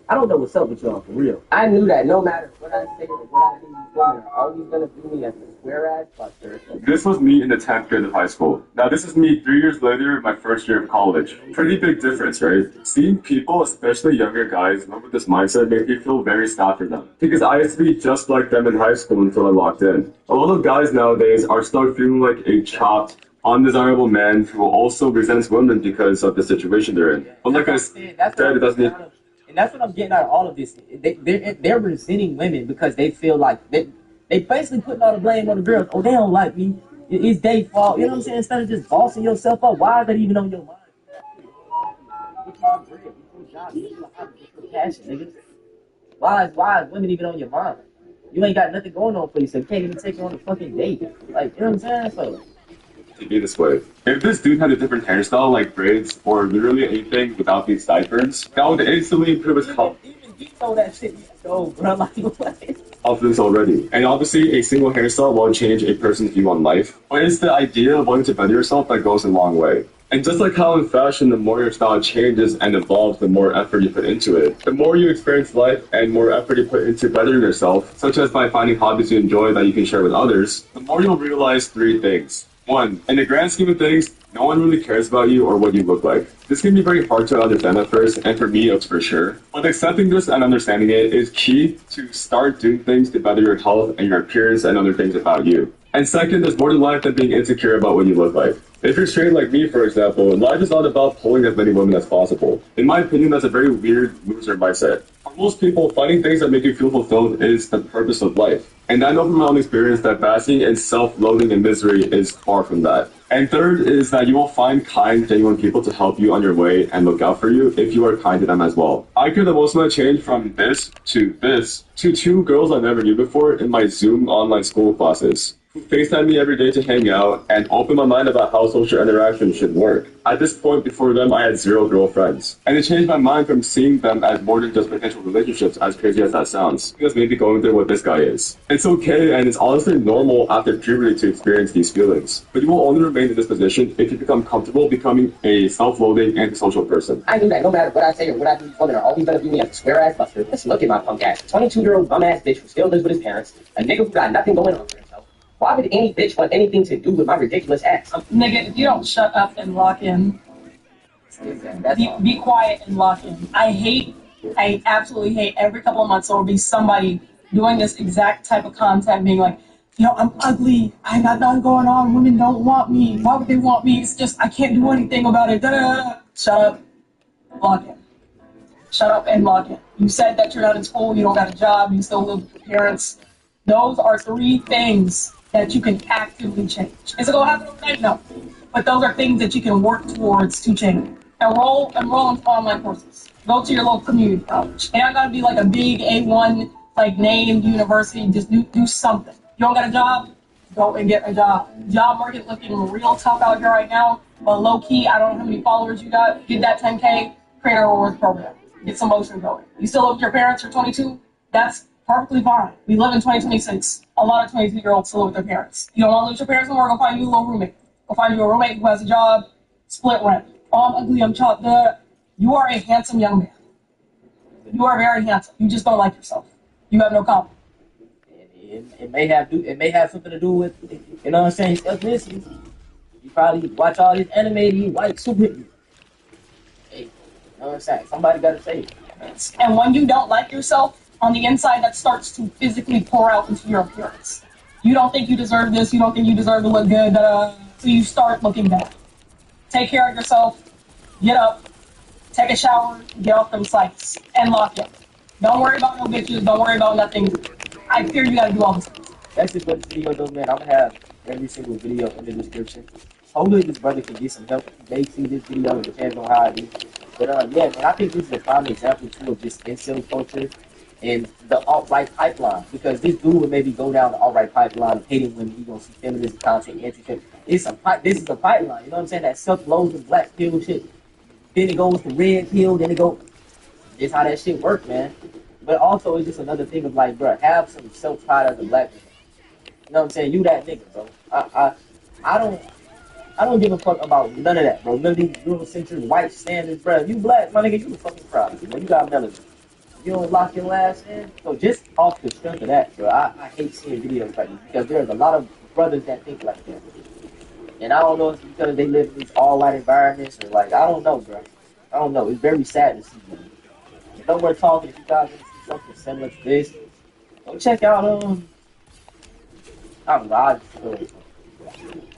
I don't know what's up with y'all for real. I knew that no matter what I say or what I do, these women are always gonna view me as a square-ass buster. This was me in the 10th grade of high school. Now this is me 3 years later, my first year of college. Pretty big difference, right? Seeing people, especially younger guys, live with this mindset made me feel very sad for them. Because I used to be just like them in high school until I locked in. A lot of guys nowadays are stuck feeling like a chopped, undesirable man who also resents women because of the situation they're in. But like I said, it doesn't need... And that's what I'm getting out of all of this. They're resenting women because they feel like they basically putting all the blame on the girls. Oh, they don't like me. It's their fault. You know what I'm saying? Instead of just bossing yourself up, why is that even on your mind? Get your bread, get your job, get your hobby, get your passion, niggas. Why is women even on your mind? You ain't got nothing going on for yourself. You can't even take her on a fucking date. Like, you know what I'm saying? So. To be this way. If this dude had a different hairstyle, like braids, or literally anything without these sideburns, that would instantly improve his Even you know that shit you stole, bro. Like, what? Confidence already. And obviously, a single hairstyle won't change a person's view on life, but it's the idea of wanting to better yourself that goes a long way. And just like how in fashion, the more your style changes and evolves, the more effort you put into it. The more you experience life and more effort you put into bettering yourself, such as by finding hobbies you enjoy that you can share with others, the more you'll realize three things. One, in the grand scheme of things, no one really cares about you or what you look like. This can be very hard to understand at first, and for me, it's for sure. But accepting this and understanding it is key to start doing things to better your health and your appearance and other things about you. And second, there's more to life than being insecure about what you look like. If you're straight like me, for example, life is not about pulling as many women as possible. In my opinion, that's a very weird loser mindset. For most people, finding things that make you feel fulfilled is the purpose of life. And I know from my own experience that basking in self-loathing and misery is far from that. And third is that you will find kind, genuine people to help you on your way and look out for you if you are kind to them as well. I feel the most of my change from this to two girls I never knew before in my Zoom online school classes, who FaceTime me every day to hang out and open my mind about how social interaction should work. At this point, before them, I had 0 girlfriends. And it changed my mind from seeing them as more than just potential relationships, as crazy as that sounds. Because maybe going through what this guy is. It's okay, and it's honestly normal after puberty to experience these feelings. But you will only remain in this position if you become comfortable becoming a self-loathing, antisocial person. I knew that no matter what I say or what I do, these women are always gonna view me as a square-ass buster. Let's look at my punk ass. 22-year-old bum-ass bitch who still lives with his parents. A nigga who got nothing going on for himself. Why would any bitch want anything to do with my ridiculous ass? Nigga, if you don't shut up and lock in, be quiet and lock in. I absolutely hate every couple of months there will be somebody doing this exact type of content being like, yo, I'm ugly, I got nothing going on, women don't want me, why would they want me, it's just, I can't do anything about it, da-da-da. Shut up, lock in. Shut up and lock in. You said that you're not in school, you don't got a job, you still live with your parents. Those are 3 things that you can actively change. Is it going to happen overnight? No. But those are things that you can work towards to change. Enroll in online courses. Go to your local community college. It ain't got to be like a big A1 like named university. Just do something. You don't got a job? Go and get a job. Job market looking real tough out here right now. But low key, I don't know how many followers you got. Get that 10K, create a rewards program. Get some motion going. You still live with your parents, you're 22? That's perfectly fine. We live in 2026. A lot of 22-year-olds still live with their parents. You don't want to lose your parents anymore, go find you a little roommate. Go find you a roommate who has a job, split rent. Oh, I'm ugly, I'm chopped. You are a handsome young man. You are very handsome. You just don't like yourself. You have no confidence. It may have something to do with, you know what I'm saying, ethnicity. You probably watch all these animated white superheroes. Hey, you know what I'm saying? Somebody got to say it. And when you don't like yourself, on the inside, that starts to physically pour out into your appearance. You don't think you deserve this, you don't think you deserve to look good, so you start looking bad. Take care of yourself, get up, take a shower, get off them sites, and lock in. Don't worry about no bitches, don't worry about nothing. I fear you gotta do all this. That's just what this video though, man. I'm gonna have every single video in the description. Hopefully this brother can get some help. He may see this video, it depends on how I do. But yeah, man, I think this is a prime example too of just incel culture and the alt-right pipeline, because this dude would maybe go down the alt-right pipeline of hating women, he gonna see feminist content, anti-feminist. This is a pipeline, you know what I'm saying? That self-loathing black pill shit. Then it goes to red pill, then it goes. This how that shit work, man. But also it's just another thing of like, bro, have some self-pride as a black man. You know what I'm saying? You that nigga, bro. I don't give a fuck about none of that, bro. None of these Eurocentric white standards, bro. You black, my nigga, you the fucking proud. You got melanin. You don't lock your ass in. So just off the strength of that, bro, I hate seeing videos like this because there's a lot of brothers that think like that. And I don't know if it's because they live in these all-white environments or like, I don't know, bro. I don't know. It's very sad to see them. You know, we're talking, if you guys want to see something similar to this, go check out, I don't know,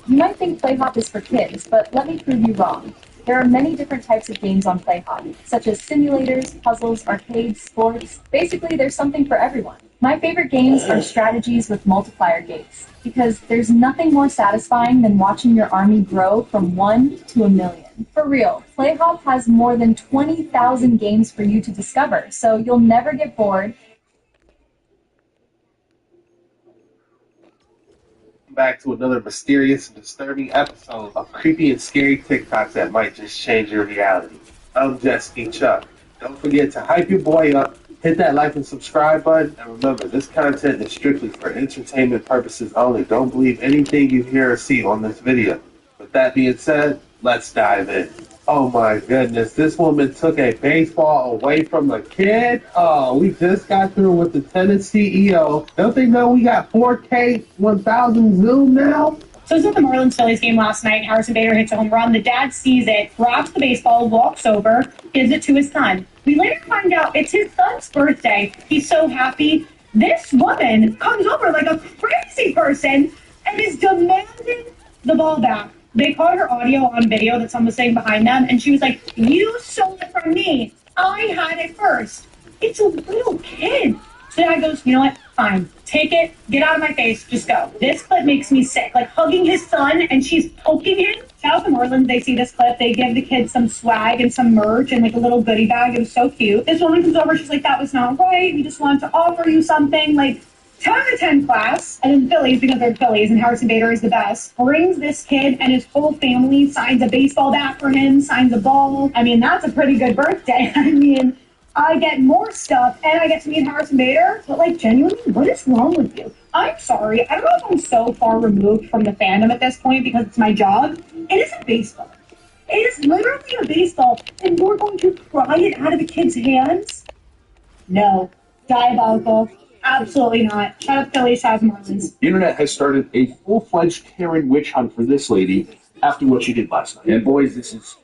You might think PlayHop is for kids, but let me prove you wrong. There are many different types of games on PlayHop, such as simulators, puzzles, arcades, sports. Basically, there's something for everyone. My favorite games are strategies with multiplier gates, because there's nothing more satisfying than watching your army grow from 1 to 1,000,000. For real, PlayHop has more than 20,000 games for you to discover, so you'll never get bored. Back to another mysterious and disturbing episode of creepy and scary TikToks that might just change your reality. I'm Jesse Chuck. Don't forget to hype your boy up, hit that like and subscribe button, and remember, this content is strictly for entertainment purposes only. Don't believe anything you hear or see on this video. With that being said, Let's dive in. Oh my goodness, this woman took a baseball away from the kid. Oh, we just got through with the tennis CEO. Don't they know we got 4K 1000 Zoom now? So this is the Marlins Phillies game last night. Harrison Bader hits a home run. The dad sees it, grabs the baseball, walks over, gives it to his son. We later find out it's his son's birthday. He's so happy. This woman comes over like a crazy person and is demanding the ball back. They caught her audio on video that someone was saying behind them, and she was like, "You stole it from me. I had it first." It's a little kid. So dad goes, "You know what? Fine. Take it. Get out of my face. Just go." This clip makes me sick. Like hugging his son and she's poking him. Shout out to Marlins. They see this clip. They give the kids some swag and some merch and like a little goodie bag. It was so cute. This woman comes over. She's like, "That was not right. We just wanted to offer you something." Like 10 out of 10 class. And then the Phillies, because they're Phillies and Harrison Bader is the best, brings this kid and his whole family, signs a baseball bat for him, signs a ball. I mean, that's a pretty good birthday. I mean, I get more stuff and I get to meet Harrison Bader, but like genuinely, what is wrong with you? I'm sorry. I don't know if I'm so far removed from the fandom at this point because it's my job. It isn't baseball. It is literally a baseball, and you're going to pry it out of the kid's hands? No. Diabolical. Absolutely not. Shout out Phillies, shout out Marlins. The internet has started a full-fledged Karen witch hunt for this lady after what she did last night. And boys, this is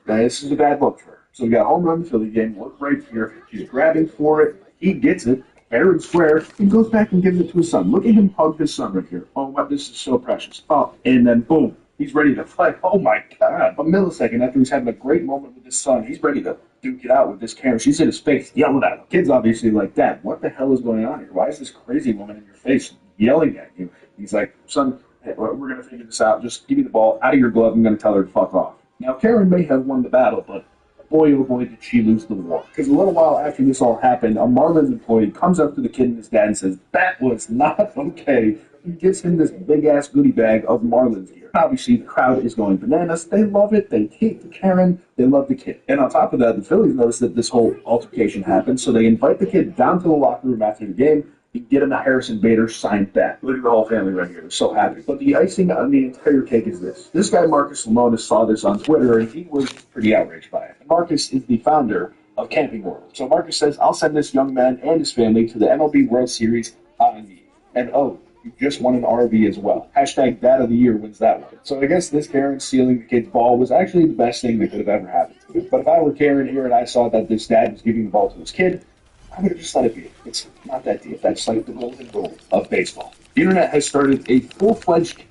a bad look for her. So we got a home run in the Philly game. Look right here. She's grabbing for it. He gets it. Fair and square. He goes back and gives it to his son. Look at him hug his son right here. Oh, wow, this is so precious. Oh, and then boom. He's ready to play. Oh my God. A millisecond after he's having a great moment with his son, he's ready to duke it out with this Karen. She's in his face, yelling at him. Kid's obviously like, "Dad, what the hell is going on here? Why is this crazy woman in your face yelling at you?" He's like, "Son, hey, we're going to figure this out. Just give me the ball out of your glove. I'm going to tell her to fuck off." Now, Karen may have won the battle, but boy, oh boy, did she lose the war. Because a little while after this all happened, a Marlins employee comes up to the kid and his dad and says, "That was not okay." He gives him this big-ass goodie bag of Marlins gear. Obviously, the crowd is going bananas. They love it. They hate the Karen. They love the kid. And on top of that, the Phillies notice that this whole altercation happened, so they invite the kid down to the locker room after the game to get him a Harrison Bader signed bat. Look at the whole family right here. They're so happy. But the icing on the entire cake is this. This guy, Marcus Lemonis, saw this on Twitter, and he was pretty outraged by it. And Marcus is the founder of Camping World. So Marcus says, "I'll send this young man and his family to the MLB World Series on me. And oh, you just won an RV as well. Hashtag Dad of the Year wins that one." So I guess this Karen stealing the kid's ball was actually the best thing that could have ever happened to him. But if I were Karen here and I saw that this dad was giving the ball to his kid, I would have just let it be. It's not that deep. That's like the golden rule of baseball. The internet has started a full-fledged...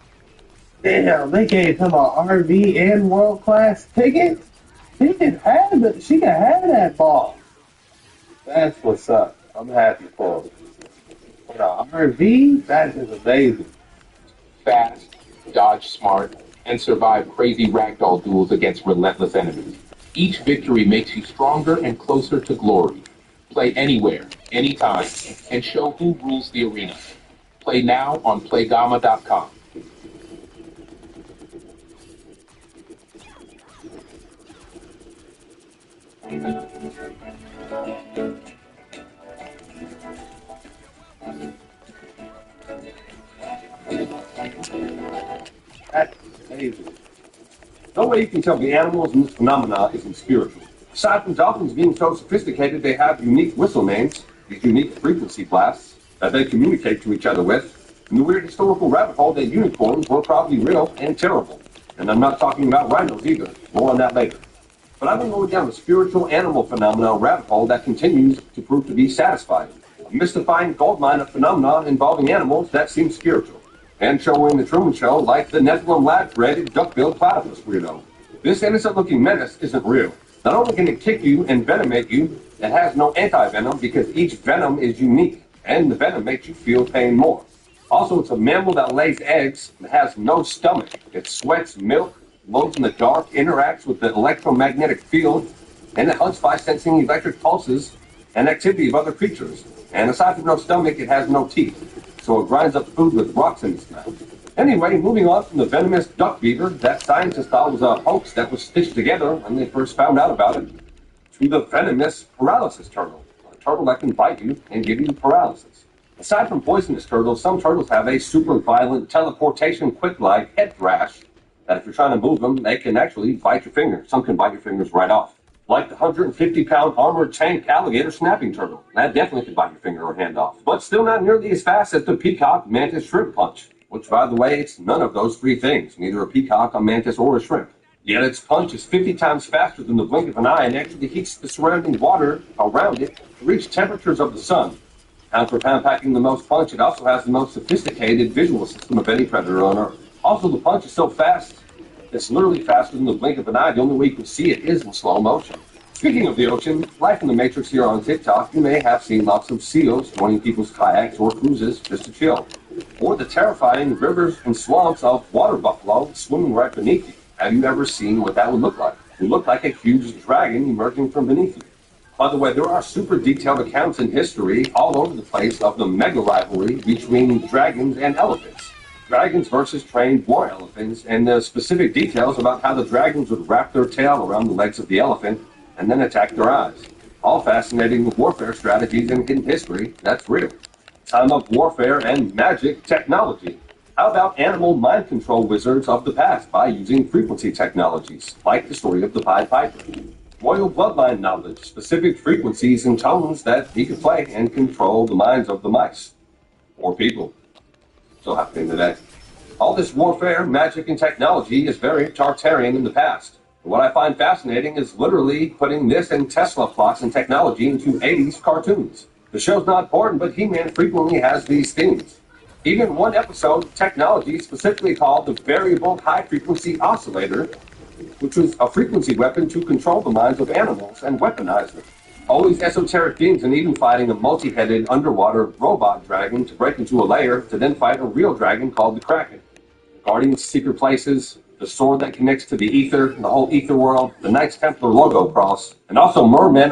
Damn, they gave him a RV and world-class ticket? She can have that ball. That's what's up. I'm happy for him. But an RV? That is amazing. Fast, dodge smart, and survive crazy ragdoll duels against relentless enemies. Each victory makes you stronger and closer to glory. Play anywhere, anytime, and show who rules the arena. Play now on playgama.com. That's amazing. No way you can tell the animals in this phenomena isn't spiritual. Aside from dolphins being so sophisticated, they have unique whistle names, these unique frequency blasts that they communicate to each other with, and the weird historical rabbit hole that unicorns were probably real and terrible. And I'm not talking about rhinos either. More on that later. But I've been going down a spiritual animal phenomena rabbit hole that continues to prove to be satisfying. A mystifying goldmine of phenomena involving animals that seem spiritual. And showing the Truman Show like the Nephilim lab-threaded duck-billed platypus weirdo. This innocent-looking menace isn't real. Not only can it kick you and venomate you, it has no anti-venom because each venom is unique, and the venom makes you feel pain more. Also, it's a mammal that lays eggs and has no stomach. It sweats milk, glows in the dark, interacts with the electromagnetic field, and it hunts by sensing electric pulses and activity of other creatures. And aside from no stomach, it has no teeth, so it grinds up food with rocks in its mouth. Anyway, moving on from the venomous duck beaver that scientists thought was a hoax that was stitched together when they first found out about it, to the venomous paralysis turtle, a turtle that can bite you and give you paralysis. Aside from poisonous turtles, some turtles have a super violent teleportation quick-glide head thrash that if you're trying to move them, they can actually bite your finger. Some can bite your fingers right off. Like the 150-pound armored tank alligator snapping turtle. That definitely can bite your finger or hand off. But still not nearly as fast as the peacock, mantis, shrimp punch. Which, by the way, it's none of those three things. Neither a peacock, a mantis, or a shrimp. Yet its punch is 50 times faster than the blink of an eye and actually heats the surrounding water around it to reach temperatures of the sun. Pound for pound packing the most punch, it also has the most sophisticated visual system of any predator on Earth. Also, the punch is so fast, it's literally faster than the blink of an eye. The only way you can see it is in slow motion. Speaking of the ocean, life in the Matrix here on TikTok, you may have seen lots of seals joining people's kayaks or cruises just to chill. Or the terrifying rivers and swamps of water buffalo swimming right beneath you. Have you ever seen what that would look like? It would look like a huge dragon emerging from beneath you. By the way, there are super detailed accounts in history all over the place of the mega rivalry between dragons and elephants. Dragons versus trained war elephants, and the specific details about how the dragons would wrap their tail around the legs of the elephant and then attack their eyes. All fascinating warfare strategies and hidden history that's real. Time of warfare and magic technology. How about animal mind control wizards of the past by using frequency technologies, like the story of the Pied Piper? Royal bloodline knowledge, specific frequencies and tones that he could play and control the minds of the mice. Or people. So happening today. All this warfare, magic, and technology is very Tartarian in the past. But what I find fascinating is literally putting this and Tesla plots and technology into 80s cartoons. The show's not important, but He-Man frequently has these themes. Even one episode, technology specifically called the Variable High Frequency Oscillator, which was a frequency weapon to control the minds of animals and weaponize them. All these esoteric themes, and even fighting a multi-headed underwater robot dragon to break into a lair to then fight a real dragon called the Kraken. Guarding the secret places, the sword that connects to the ether, the whole ether world, the Knights Templar logo cross, and also mermen